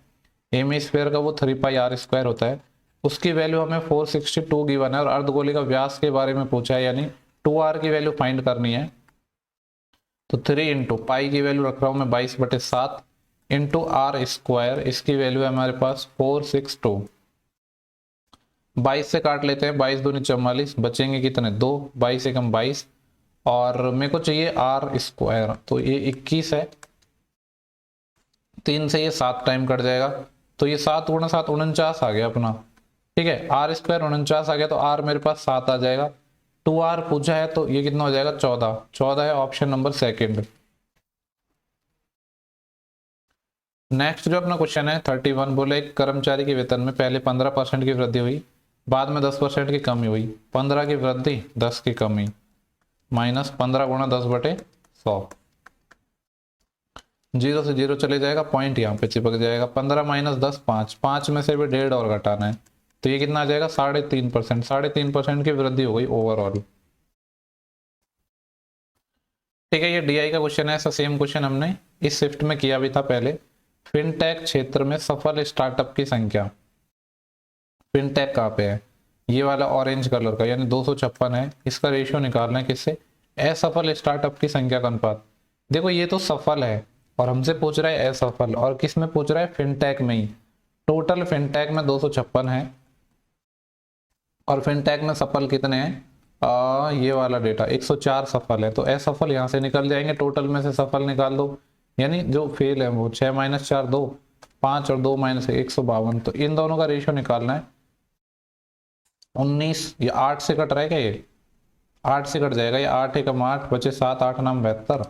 हेमिस्फीयर का वो 3πr² होता है, उसकी वैल्यू हमें 462 गिवन है, और अर्धगोले का व्यास के बारे में पूछा है, यानी 2r की वैल्यू फाइंड करनी है। तो 3 इंटू पाई की वैल्यू रख रहा हूँ मैं 22/7 इंटू r², इसकी वैल्यू है हमारे पास 462। 22 से काट लेते हैं, 22 दूनी 44, बचेंगे कितने 2, 22 एकम 22, और मेरे को चाहिए r², तो ये 21 है, 3 से ये 7 टाइम कट जाएगा, तो ये 7 गुणा 7 49 आ गया अपना। ठीक है, आर स्क्वायर 49 आ गया तो आर मेरे पास 7 आ जाएगा। 2r पूछा है तो ये कितना हो जाएगा 14, 14 है ऑप्शन नंबर सेकंड। नेक्स्ट जो अपना क्वेश्चन है 31, बोले एक कर्मचारी के वेतन में पहले 15% की वृद्धि हुई, बाद में 10% की कमी हुई। 15 की वृद्धि 10 की कमी माइनस 15 गुणा 10/100। 0 से 0 चले जाएगा, पॉइंट यहाँ पे चिपक जाएगा। 15 माइनस 10 5, 5 में से भी 1.5 और घटाना है तो ये कितना आ जाएगा 3.5%। 3.5% की वृद्धि हो गई ओवरऑल। ठीक है, ये डीआई का क्वेश्चन है। ऐसा सेम क्वेश्चन हमने इस शिफ्ट में किया भी था पहले। फिनटेक क्षेत्र में सफल स्टार्टअप की संख्या, फिनटेक कहाँ पे है, ये वाला ऑरेंज कलर का, यानी 256 है। इसका रेशियो निकालना है किससे, असफल स्टार्टअप की संख्या का अनुपात। देखो ये तो सफल है और हमसे पूछ रहा है असफल, और किस में पूछ रहा है, फिनटेक में ही। टोटल फिनटेक में 256 है और फिनटेक में सफल कितने हैं, ये वाला डेटा 104 सफल है, तो असफल यहाँ से निकल जाएंगे। टोटल में से सफल निकाल दो, यानी जो फेल है वो 6 माइनस 4 2, 5 और 2 माइनस 152। तो इन दोनों का रेशियो निकालना है 19। ये 8 से कट रहा है क्या, ये 8 से कट जाएगा, ये 8 एकम 8 बचे 7, 8 नाम 72,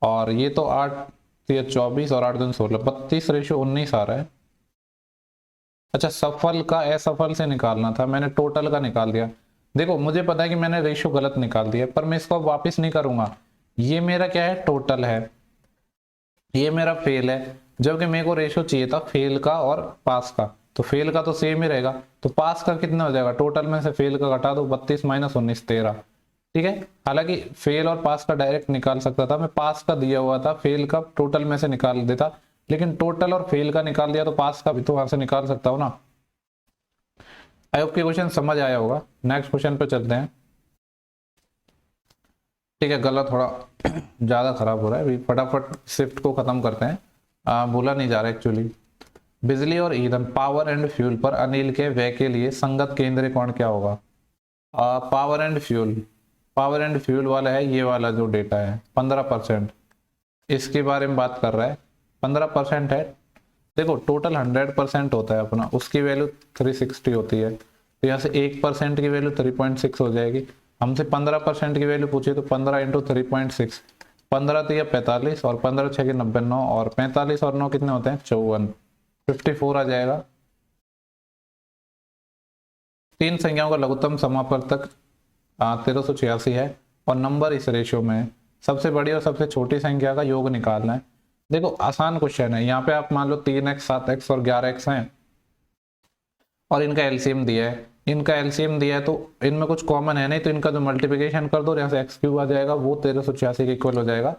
और ये तो 8 ये 24 और 8 दूनी 16, 32 रेशियो 19 आ रहा है। अच्छा, सफल का असफल से निकालना था, मैंने टोटल का निकाल दिया। देखो मुझे पता है कि मैंने रेशियो गलत निकाल दिया, पर मैं इसको वापस नहीं करूंगा। ये मेरा क्या है, टोटल है, ये मेरा फेल है, जबकि मेरे को रेशियो चाहिए था फेल का और पास का। तो फेल का तो सेम ही रहेगा, तो पास का कितना हो जाएगा, टोटल में से फेल का घटा दो, 32 माइनस 19 13। ठीक है, हालांकि फेल और पास का डायरेक्ट निकाल सकता था मैं, पास का दिया हुआ था, फेल का टोटल में से निकाल देता, लेकिन टोटल और फेल का निकाल दिया तो पास का भी तो वहां से निकाल सकता हूं ना। आई होप कि क्वेश्चन समझ आया होगा। नेक्स्ट क्वेश्चन पे चलते हैं। ठीक है, गला थोड़ा ज्यादा खराब हो रहा है, अभी फटाफट शिफ्ट को खत्म करते हैं। बोला नहीं जा रहा एक्चुअली। बिजली और ईंधन, पावर एंड फ्यूल पर अनिल के व्यय के लिए संगत केंद्रीय कोण क्या होगा। Power and fuel, power and fuel वाला है, ये वाला जो डेटा है 15%, इसके बारे में बात कर रहा है। 15% है, देखो टोटल 100% होता है अपना, उसकी वैल्यू 360 होती है, तो यहाँ से 1% की वैल्यू 3.6 हो जाएगी। हमसे 15% की वैल्यू पूछी तो 15 इंटू 3.6, 15 तो यह 45 और 15 6 90 9, और 45 और 9 कितने होते हैं 54, 54 आ जाएगा। तीन संख्याओं का लघुत्तम समापवर्तक 1386 है और नंबर इस रेशियो में है। सबसे बड़ी और सबसे छोटी संख्या का योग निकालना है। देखो आसान क्वेश्चन है, यहाँ पे आप मान लो 3x 7x और 11x हैं और इनका एलसीएम दिया है, इनका एलसीएम दिया है, तो इनमें कुछ कॉमन है नहीं, तो इनका जो मल्टीप्लिकेशन कर दो, यहाँ से एक्स क्यूब आ जाएगा, वो 1386 के इक्वल हो जाएगा।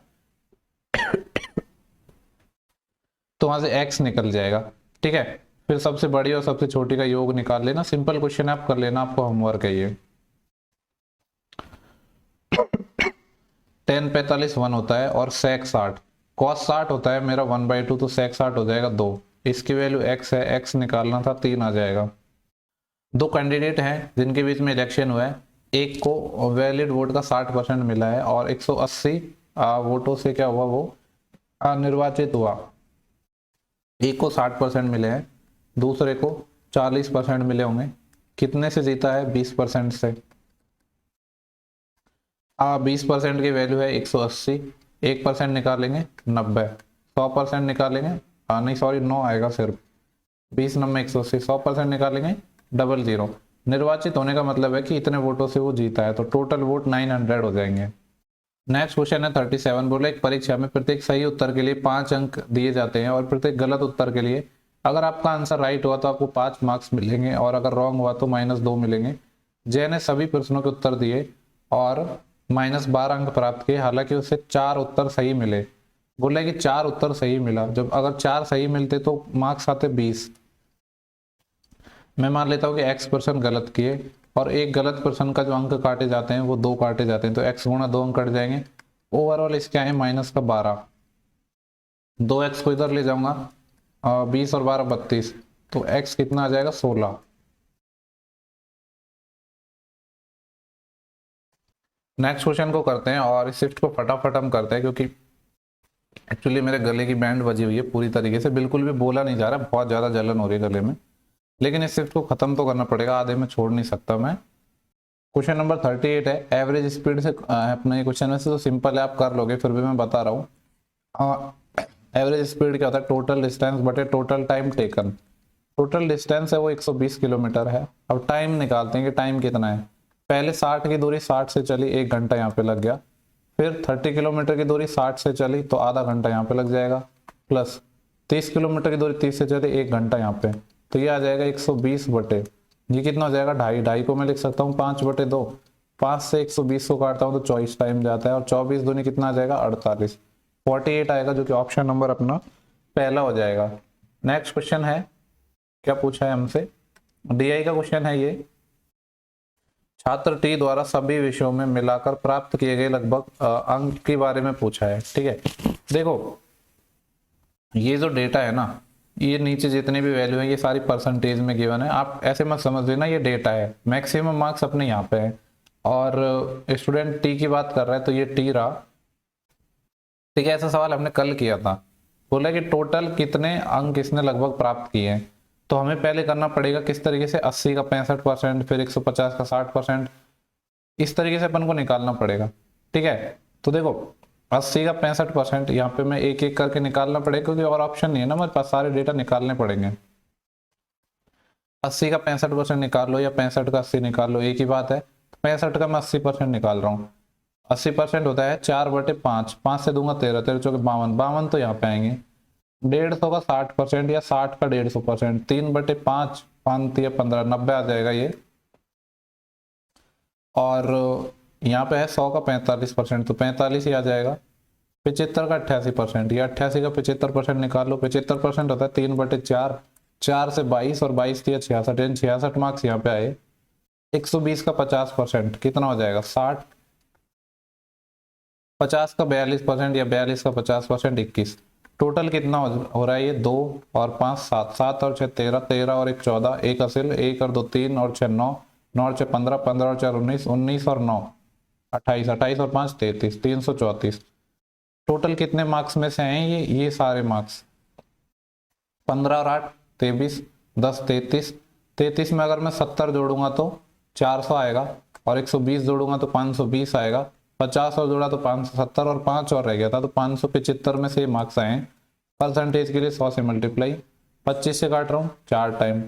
तो वहां से x निकल जाएगा। ठीक है, फिर सबसे बड़ी और सबसे छोटी का योग निकाल लेना, सिंपल क्वेश्चन है, आप कर लेना, आपको होमवर्क है ये। 10 45 1 होता है और sec 60, cos 60 होता है मेरा 1/2, तो sec 60 हो जाएगा 2। इसकी वैल्यू x है, x निकालना था 3 आ जाएगा। दो कैंडिडेट हैं जिनके बीच में इलेक्शन हुआ है, एक को वैलिड वोट का 60% मिला है और 180 वोटों से क्या हुआ, वो निर्वाचित हुआ। एक को 60% मिले हैं, दूसरे को 40% मिले होंगे। कितने से जीता है, 20% से। 20% की वैल्यू है 180, 1% निकालेंगे 90, 100% निकालेंगे नहीं सॉरी 9 आएगा सिर्फ, 20 90 180, 100% निकालेंगे 00। निर्वाचित होने का मतलब है कि इतने वोटों से वो जीता है, तो टोटल वोट 900 हो जाएंगे। नेक्स्ट क्वेश्चन है 37, बोले एक परीक्षा में प्रत्येक सही उत्तर के लिए 5 अंक दिए जाते हैं और प्रत्येक गलत उत्तर के लिए अगर आपका आंसर राइट हुआ तो आपको 5 मार्क्स मिलेंगे और अगर रॉन्ग हुआ तो -2 मिलेंगे। जय ने सभी प्रश्नों के उत्तर दिए और -12 अंक प्राप्त किए, हालांकि उसे 4 उत्तर सही मिले। बोला कि 4 उत्तर सही मिला, जब अगर 4 सही मिलते तो मार्क्स आते 20। मैं मान लेता हूँ कि x% गलत किए और एक गलत पर्सन का जो अंक काटे जाते हैं वो 2 काटे जाते हैं, तो x गुणा 2 अंक कट जाएंगे। ओवरऑल इसके आए -12, 2x को इधर ले जाऊंगा, 20 और 12 32, तो x कितना आ जाएगा 16। नेक्स्ट क्वेश्चन को करते हैं और इस शिफ्ट को फटाफट हम करते हैं, क्योंकि एक्चुअली मेरे गले की बैंड बजी हुई है पूरी तरीके से, बिल्कुल भी बोला नहीं जा रहा, बहुत ज्यादा जलन हो रही है गले में। लेकिन इस शिफ्ट को खत्म तो करना पड़ेगा, आधे में छोड़ नहीं सकता मैं। क्वेश्चन नंबर 38 है, एवरेज स्पीड से अपना ये क्वेश्चन वैसे तो सिंपल है, आप कर लोगे, फिर भी मैं बता रहा हूँ। एवरेज स्पीड क्या होता है, टोटल डिस्टेंस बटे total time taken. Total distance है वो 120 किलोमीटर है। अब टाइम निकालते हैं कि टाइम कितना है। पहले 60 की दूरी 60 से चली, 1 घंटा यहाँ पे लग गया। फिर 30 किलोमीटर की दूरी 60 से चली तो आधा घंटा यहाँ पे लग जाएगा, प्लस 30 किलोमीटर की दूरी 30 से चली 1 घंटा यहाँ पे, तो ये आ जाएगा 120 बटे, ये कितना हो जाएगा, ढाई। ढाई को मैं लिख सकता हूँ 5 बटे 2। 5 से 120 को काटता हूँ तो 24 टाइम जाता है, और 24 दूनी कितना आ जाएगा, 48। 48 आएगा, जो कि ऑप्शन नंबर अपना पहला हो जाएगा। नेक्स्ट क्वेश्चन है, क्या पूछा है हमसे, डीआई का क्वेश्चन है ये। छात्र टी द्वारा सभी विषयों में मिलाकर प्राप्त किए गए लगभग अंक के बारे में पूछा है। ठीक है, देखो ये जो डेटा है ना, ये नीचे जितनी भी वैल्यू है ये सारी परसेंटेज में गिवन है। आप ऐसे मत समझ लेना ये डेटा है, मैक्सिमम मार्क्स अपने यहाँ पे है। और स्टूडेंट टी की बात कर रहा है तो ये टी रहा। ठीक है, ऐसा सवाल हमने कल किया था, बोला कि टोटल कितने अंक इसने लगभग प्राप्त किए हैं। तो हमें पहले करना पड़ेगा किस तरीके से, 80 का 65%, फिर 150 का 60%, इस तरीके से अपन को निकालना पड़ेगा। ठीक है, तो देखो 80 का 65%, यहाँ पे मैं एक एक करके निकालना पड़ेगा क्योंकि और ऑप्शन नहीं है ना हमारे पास, सारे डेटा निकालने पड़ेंगे। 80 का 65% निकाल लो या 65 का 80 निकाल लो, एक ही बात है। 65 का मैं 80% निकाल रहा हूँ। 80% होता है 4/5, 5 से दूंगा 13, 13 चौके 52, 52 तो यहाँ पे आएंगे। 150 का 60% या 60 का 150%, 3/5, 5 या 15, 90 आ जाएगा ये। और यहाँ पे है 100 का 45%, तो 45 ही आ जाएगा। 75 का 88%, या 88 का 75% निकाल लो। 75% होता है 3/4, 4 से 22 और 22 दिया 66, 66 मार्क्स यहाँ पे आए। 120 का 50% कितना हो जाएगा, 60। 50 का 42% या 42 का 50%, 21। टोटल कितना हो रहा है ये, 2 और 5 7, 7 और 6 13, 13 और 1 14, 1 असिल, 1 और 2 3 और 6 9, 9 और 6 15, 15 और 4 19, 19 और 9 28, 28 और 5 33, 334। टोटल कितने मार्क्स में से हैं ये सारे मार्क्स, 15 और 8 23, 10 33। 33 में अगर मैं 70 जोड़ूंगा तो 400 आएगा, और 120 जोड़ूंगा तो 520 आएगा। 50 और जोड़ा तो 570, और 5 और रह गया था तो 575 में से मार्क्स आए। परसेंटेज के लिए 100 से मल्टीप्लाई, 25 से काट रहा हूँ 4 टाइम,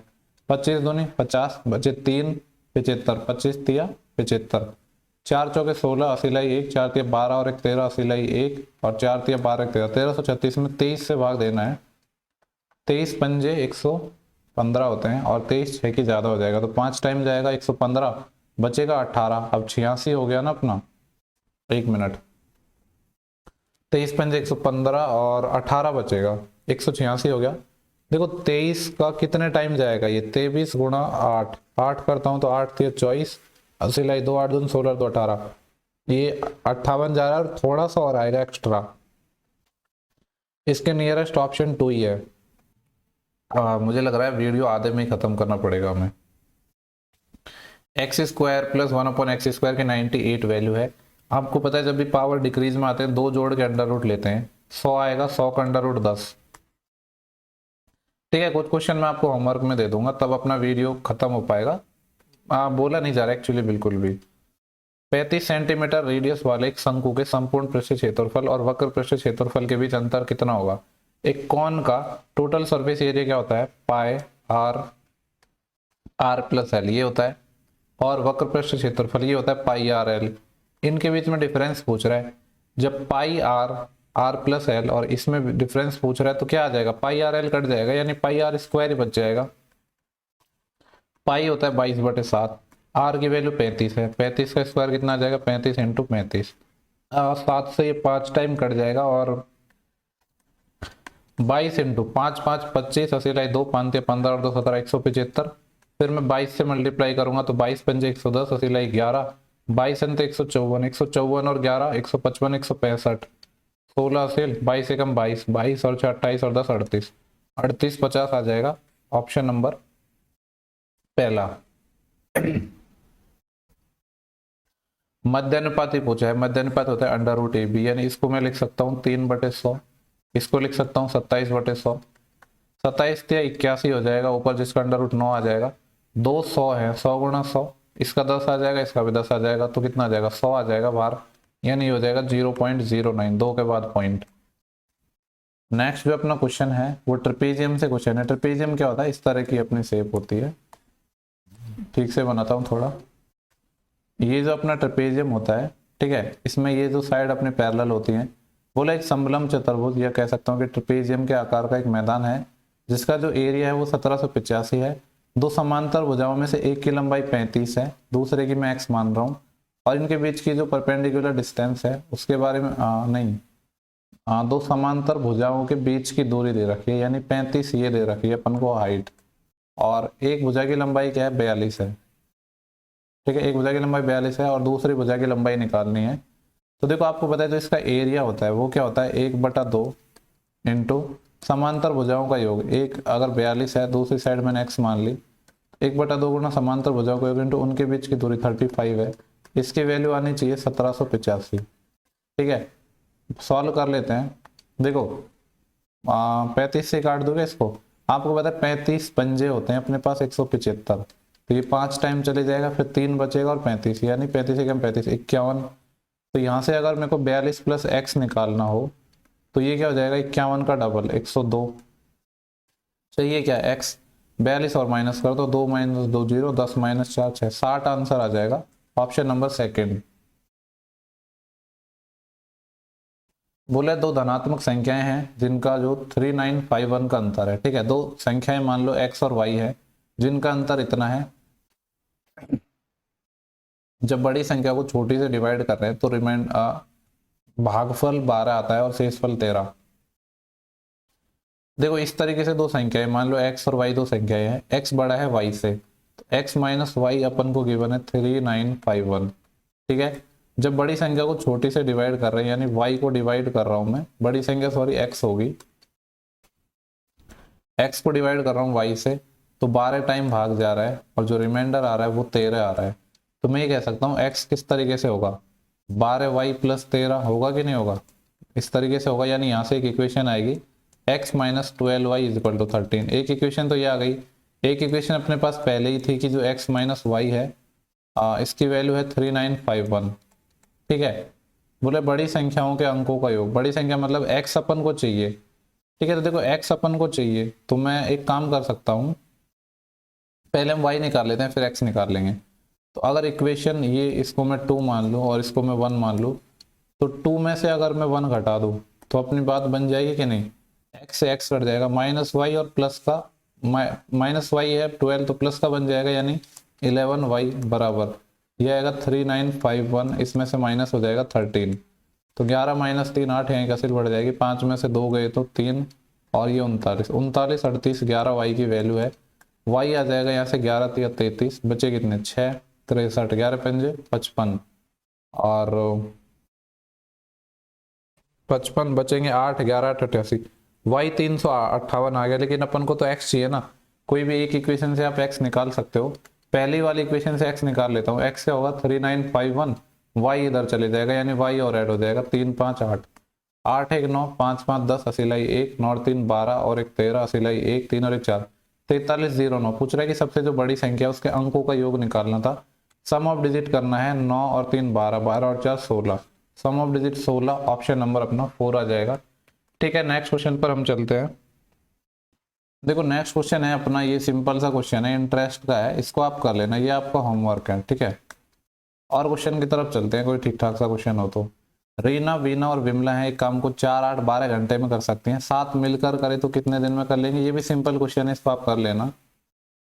25 दूनी 50, बचे 3, 75, 25 तिया 75, 4 चौके 16, असिलाई 1, 4 तिया 12 और 1 13, असिलाई 1, और 4 तिया 12 13, 1336 में 23 से भाग देना है। 23 पंजे 115 होते हैं, और 23 6 की ज्यादा हो जाएगा तो 5 टाइम जाएगा, 115 बचेगा 18। अब 86 हो गया ना अपना, 1 मिनट, 23 पंजे 115 और 18 बचेगा, 186 हो गया। देखो 23 का कितने टाइम जाएगा ये, 23 गुणा 8, 8 करता हूं तो 8 तिया 24, असिलाई 2 8 2 16 तो 18, ये 58 जा रहा है, और थोड़ा सा और आएगा एक्स्ट्रा। इसके नियरेस्ट ऑप्शन 2 ही है। मुझे लग रहा है वीडियो आधे में ही खत्म करना पड़ेगा हमें। एक्स स्क्वायर प्लस 1/x² की 98 वैल्यू है। आपको पता है जब भी पावर डिक्रीज में आते हैं 2 जोड़ के अंडर रूट लेते हैं, 100 आएगा, 100 का अंडर रूट 10। ठीक है, कुछ क्वेश्चन मैं आपको होमवर्क में दे दूंगा तब अपना वीडियो खत्म हो पाएगा। बोला नहीं जा रहा एक्चुअली बिल्कुल भी। 35 सेंटीमीटर रेडियस वाले एक शंकु के संपूर्ण पृष्ठ क्षेत्रफल और वक्र पृष्ठ क्षेत्रफल के बीच अंतर कितना होगा। एक कॉन का टोटल सरफेस एरिया क्या होता है, पाई आर प्लस एल ये होता है, और वक्र पृष्ठ क्षेत्रफल ये होता है पाई आर एल। इनके बीच में डिफरेंस पूछ रहा है। जब पाई आर प्लस एल और इसमें डिफरेंस पूछ रहा है तो क्या आ जाएगा, पाई आर एल कट जाएगा, यानी पाई आर स्क्वायर ही बच जाएगा। पाई होता है 22/7, आर की वैल्यू 35 है, 35 का स्क्वायर कितना आ जाएगा, 35 इंटू 35। 7 से ये 5 टाइम कट जाएगा, और 22 इंटू 5 5 25, असिलाई 2 5 15 और 2 17, 175। फिर मैं 22 से मल्टीप्लाई करूंगा तो 22 पंजे 110, असिलाई 11, 22 अंत 154, 154 और 11 155, 165, 16 असिल 22 एकम 22, 22 और 6 28 और 10 38, 38 50 आ जाएगा, ऑप्शन नंबर पहला। मध्यानुपात ही पूछा है। मध्यानुपात होता है अंडर रूट ए बी, यानी इसको मैं लिख सकता हूँ 3/100, इसको लिख सकता हूँ 27/100। 27 या 81 हो जाएगा, ऊपर जिसका अंडर रूट 9 आ जाएगा। 200 है, 100 गुणा 100, इसका 10 आ जाएगा, इसका भी 10 आ जाएगा, तो कितना आ जाएगा 100 आ जाएगा बाहर, यानी हो जाएगा 0.09, 2 के बाद पॉइंट। नेक्स्ट जो अपना क्वेश्चन है वो ट्रेपेजियम से क्वेश्चन है। ट्रेपेजियम क्या होता है, इस तरह की अपनी शेप होती है, ठीक से बनाता हूँ थोड़ा। ये जो अपना ट्रेपेजियम होता है, ठीक है, इसमें ये जो साइड अपने पैरेलल होती हैं, बोला एक समलम चतुर्भुज, या कह सकता हूँ कि ट्रेपेजियम के आकार का एक मैदान है जिसका जो एरिया है वो 1785 है। दो समांतर भुजाओं में से एक की लंबाई 35 है, दूसरे की मैं x मान रहा हूँ, और इनके बीच की जो परपेंडिकुलर डिस्टेंस है उसके बारे में दो समांतर भुजाओं के बीच की दूरी दे रखी है, यानी 35 ये दे रखी है अपन को हाइट, और एक भुजा की लंबाई क्या है 42 है, ठीक है, एक भुजा की लंबाई 42 है और दूसरी भुजा की लंबाई निकालनी है। तो देखो आपको पता है जो इसका एरिया होता है वो क्या होता है 1/2 इंटू समांतर भुजाओं का योग। एक अगर 42 है, दूसरी साइड मैंने x मान ली, 1/2 गुना समांतर भुजाओं का योग इंटू उनके बीच की दूरी 35 है, इसकी वैल्यू आनी चाहिए 1785, ठीक है। सॉल्व कर लेते हैं। देखो 35 से काट दोगे इसको, आपको पता है 35 पंजे होते हैं अपने पास 175, तो ये 5 टाइम चले जाएगा, फिर 3 बचेगा और 35, यानी 35 से कम 35 51। तो यहाँ से अगर मेरे को 42 प्लस x निकालना हो तो ये क्या हो जाएगा 51 का डबल 102। चाहिए क्या x, 42 और माइनस कर दो, 2 - 2 0, 10 - 4 6, 60 आंसर आ जाएगा, ऑप्शन नंबर सेकंड। बोले दो धनात्मक संख्याएं हैं जिनका जो 3951 का अंतर है, ठीक है, दो संख्याएं मान लो x और y है जिनका अंतर इतना है। जब बड़ी संख्या को छोटी से डिवाइड कर रहे हैं तो भागफल 12 आता है और शेषफल 13। देखो इस तरीके से दो संख्याएं, मान लो x और y दो संख्याएं हैं, x बड़ा है y से, तो x माइनस वाई अपन को गिवन है 3951, ठीक है। जब बड़ी संख्या को छोटी से डिवाइड कर रहे हैं, यानी y को डिवाइड कर रहा हूं मैं, बड़ी संख्या सॉरी x होगी, x को डिवाइड कर रहा हूँ y से, तो 12 टाइम भाग जा रहा है और जो रिमाइंडर आ रहा है वो 13 आ रहा है। तो मैं ये कह सकता हूँ x किस तरीके से होगा 12y प्लस 13 होगा कि नहीं होगा, इस तरीके से होगा, यानी यहाँ से एक इक्वेशन आएगी x minus 12y is equal to 13। एक इक्वेशन तो ये आ गई। एक इक्वेशन अपने पास पहले ही थी कि जो x माइनस वाई है इसकी वैल्यू है 3951, ठीक है। बोले बड़ी संख्याओं के अंकों का योग, बड़ी संख्या मतलब x अपन को चाहिए, ठीक है। तो देखो x अपन को चाहिए तो मैं एक काम कर सकता हूँ, पहले हम y निकाल लेते हैं फिर x निकाल लेंगे। तो अगर इक्वेशन ये इसको मैं 2 मान लूँ और इसको मैं 1 मान लूँ, तो 2 में से अगर मैं 1 घटा दूँ तो अपनी बात बन जाएगी कि नहीं, x से x कट जाएगा, माइनस वाई और प्लस का माइनस वाई है 12 तो प्लस का बन जाएगा, यानी 11y बराबर ये आएगा 3951, इसमें से माइनस हो जाएगा 13, तो 11 - 3 8 है, कैसे बढ़ जाएगी, 5 में से 2 गए तो 3 और ये 39 39 38 11y की वैल्यू है। y आ जाएगा यहाँ से 11 3 33, बचे कितने 6 63, 11 पंजे 55 और 55 बचेंगे 8 11 88, y 358 आ गया। लेकिन अपन को तो x चाहिए ना, कोई भी एक इक्वेशन से आप x निकाल सकते हो। पहली वाली इक्वेशन से x निकाल लेता हूँ, x क्या होगा 3951, y इधर चले जाएगा यानी y और ऐड हो जाएगा 3 5 8 8 1 9 5 5 10 असिलाई 1 9 3 12 और 1 13 असिलाई 1 3 और 1 4 43 0 9। पूछ रहा है कि सबसे जो बड़ी संख्या है उसके अंकों का योग निकालना था। सम ऑफ डिजिट करना है, 9 और 3 12 12 और 4 16, सम ऑफ डिजिट 16, ऑप्शन नंबर अपना 4 आ जाएगा, ठीक है। नेक्स्ट क्वेश्चन पर हम चलते हैं। देखो नेक्स्ट क्वेश्चन है अपना, ये सिंपल सा क्वेश्चन है, इंटरेस्ट का है, इसको आप कर लेना, ये आपका होमवर्क है, ठीक है। और क्वेश्चन की तरफ चलते हैं, कोई ठीक ठाक सा क्वेश्चन हो तो। रीना वीना और विमला है, एक काम को 4 8 12 घंटे में कर सकती हैं, 7 मिलकर करे तो कितने दिन में कर लेंगे। ये भी सिंपल क्वेश्चन है, इसको आप कर लेना।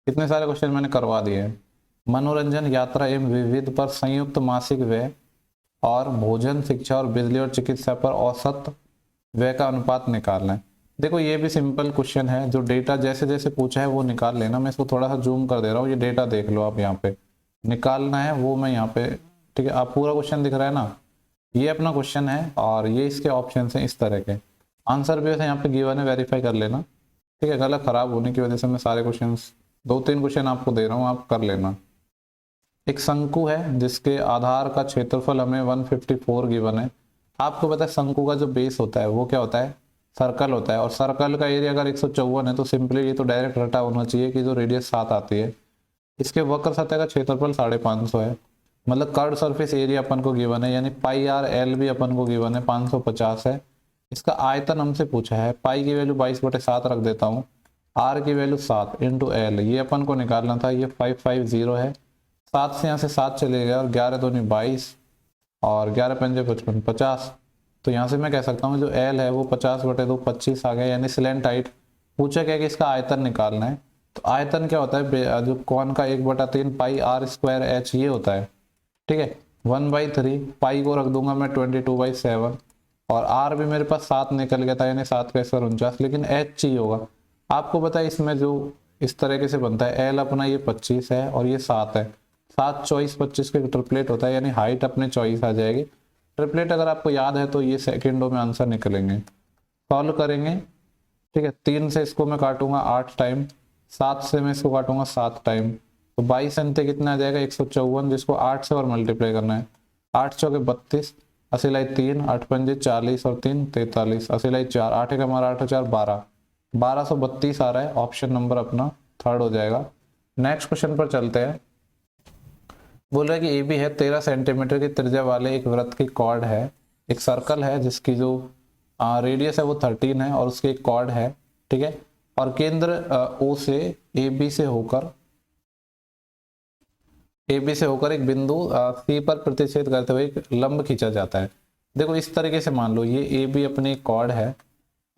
कितने सारे क्वेश्चन मैंने करवा दिए हैं। मनोरंजन यात्रा एवं विविध पर संयुक्त मासिक व्यय और भोजन शिक्षा और बिजली और चिकित्सा पर औसत व्यय का अनुपात निकालना है। देखो ये भी सिंपल क्वेश्चन है, जो डेटा जैसे जैसे पूछा है वो निकाल लेना। मैं इसको थोड़ा सा जूम कर दे रहा हूँ, ये डेटा देख लो आप, यहाँ पे निकालना है वो मैं यहाँ पे, ठीक है। आप पूरा क्वेश्चन दिख रहा है ना, ये अपना क्वेश्चन है और ये इसके ऑप्शन हैं इस तरह के। आंसर भी वैसे यहाँ पे गिवन है, वेरीफाई कर लेना, ठीक है। गलत खराब होने की वजह से मैं सारे क्वेश्चन 2-3 क्वेश्चन आपको दे रहा हूँ, आप कर लेना। एक शंकु है जिसके आधार का क्षेत्रफल हमें 154 गिवन है। आपको पता है शंकु का जो बेस होता है वो क्या होता है सर्कल होता है, और सर्कल का एरिया अगर 154 है तो सिंपली ये तो डायरेक्ट रटा होना चाहिए कि जो रेडियस 7 आती है। इसके वक्र सतह का क्षेत्रफल 550 है, मतलब कर्व सरफेस एरिया अपन को गिवन है, यानी पाई आर एल भी अपन को गिवन है 550 है। इसका आयतन हमसे पूछा है, पाई की वैल्यू 22/7 रख देता हूँ, आर की वैल्यू 7 इंटू एल, ये अपन को निकालना था, ये 550 है। 7 से यहाँ से 7 चले गए और 11 दूनी 22 और 11 पंजे 55 50। तो यहाँ से मैं कह सकता हूँ जो एल है वो 50/2 25 आ गया, यानी स्लैंट हाइट। पूछा क्या कि इसका आयतन निकालना है, तो आयतन क्या होता है, जो कौन का 1/3 पाई आर स्क्वायर एच ये होता है, ठीक है। 1/3 पाई को रख दूंगा मैं 22/7 और आर भी मेरे पास 7 निकल गया था, यानी 7 का स्क्वायर 49, लेकिन एच चाहिए होगा। आपको पता है इसमें जो इस तरीके से बनता है, एल अपना ये 25 है और ये 7 है, 7 24 25 के ट्रिपलेट होता है, यानी हाइट अपने 24 आ जाएगी। ट्रिपलेट अगर आपको याद है तो ये सेकेंडों में आंसर निकलेंगे। सॉल्व करेंगे, ठीक है। 3 से इसको मैं काटूंगा 8 टाइम, 7 से मैं इसको काटूंगा 7 टाइम, तो 22 अंते कितना आ जाएगा 154, जिसको 8 से और मल्टीप्लाई करना है। 8 चौके 32, 80 लाई 3, 8 पंजे 40 और 3 43, 80 लाई 4, 8 का हमारा 8 4 12, 1232 आ रहा है। ऑप्शन नंबर अपना थर्ड हो जाएगा। नेक्स्ट क्वेश्चन पर चलते हैं। बोल रहा है कि ए बी है 13 सेंटीमीटर की त्रिज्या वाले एक वृत्त की कॉर्ड है, एक सर्कल है जिसकी जो रेडियस है वो 13 है और उसकी एक कॉर्ड है, ठीक है। और केंद्र ओ से ए बी से होकर एक बिंदु सी पर प्रतिच्छेद करते हुए एक लंब खींचा जाता है। देखो इस तरीके से मान लो ये ए बी अपनी एक कॉर्ड है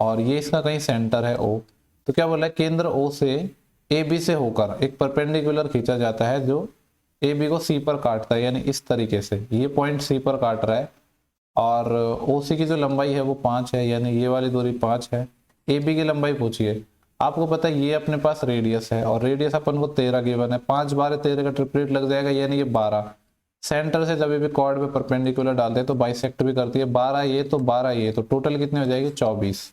और ये इसका कहीं सेंटर है ओ, तो क्या बोला है केंद्र ओ से ए बी से होकर एक परपेंडिकुलर खींचा जाता है जो ए बी को सी पर काटता है, यानी इस तरीके से ये पॉइंट सी पर काट रहा है और ओ सी की जो लंबाई है वो 5 है, यानी ये वाली दूरी 5 है। ए बी की लंबाई पूछिए, आपको पता है ये अपने पास रेडियस है और रेडियस अपन को 13 गिवन है, 5 12 13 का ट्रिपलेट लग जाएगा, यानी ये 12। सेंटर से जब भी कॉर्ड पे परपेंडिकुलर डालते हैं तो बाइसेक्ट भी करती है, 12 ये तो 12 ये, तो टोटल कितनी हो जाएगी 24।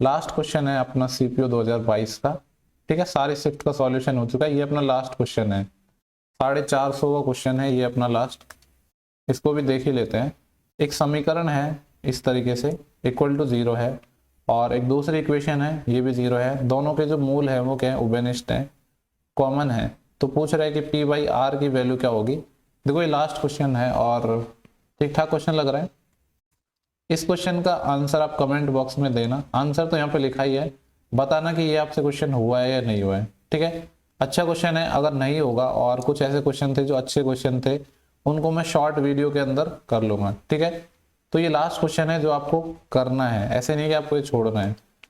लास्ट क्वेश्चन है अपना सीपीओ 2022 का, ठीक है। सारी शिफ्ट का सॉल्यूशन हो चुका है, ये अपना लास्ट क्वेश्चन है, 450 का क्वेश्चन है ये अपना लास्ट। इसको भी देख ही लेते हैं। एक समीकरण है इस तरीके से, इक्वल टू 0 है, और एक दूसरी इक्वेशन है ये भी 0 है। दोनों के जो मूल है वो क्या है, उभयनिष्ठ है, कॉमन है। तो पूछ रहा है कि पी बाई आर की वैल्यू क्या होगी। देखो ये लास्ट क्वेश्चन है और ठीक ठाक क्वेश्चन लग रहा है। इस क्वेश्चन का आंसर आप कमेंट बॉक्स में देना, आंसर तो यहाँ पे लिखा ही है, बताना कि ये आपसे क्वेश्चन हुआ है या नहीं हुआ है, ठीक है। अच्छा क्वेश्चन है, अगर नहीं होगा और कुछ ऐसे क्वेश्चन थे जो अच्छे क्वेश्चन थे उनको मैं शॉर्ट वीडियो के अंदर कर लूंगा, ठीक है। तो ये लास्ट क्वेश्चन है जो आपको करना है, ऐसे नहीं कि आपको ये छोड़ना है।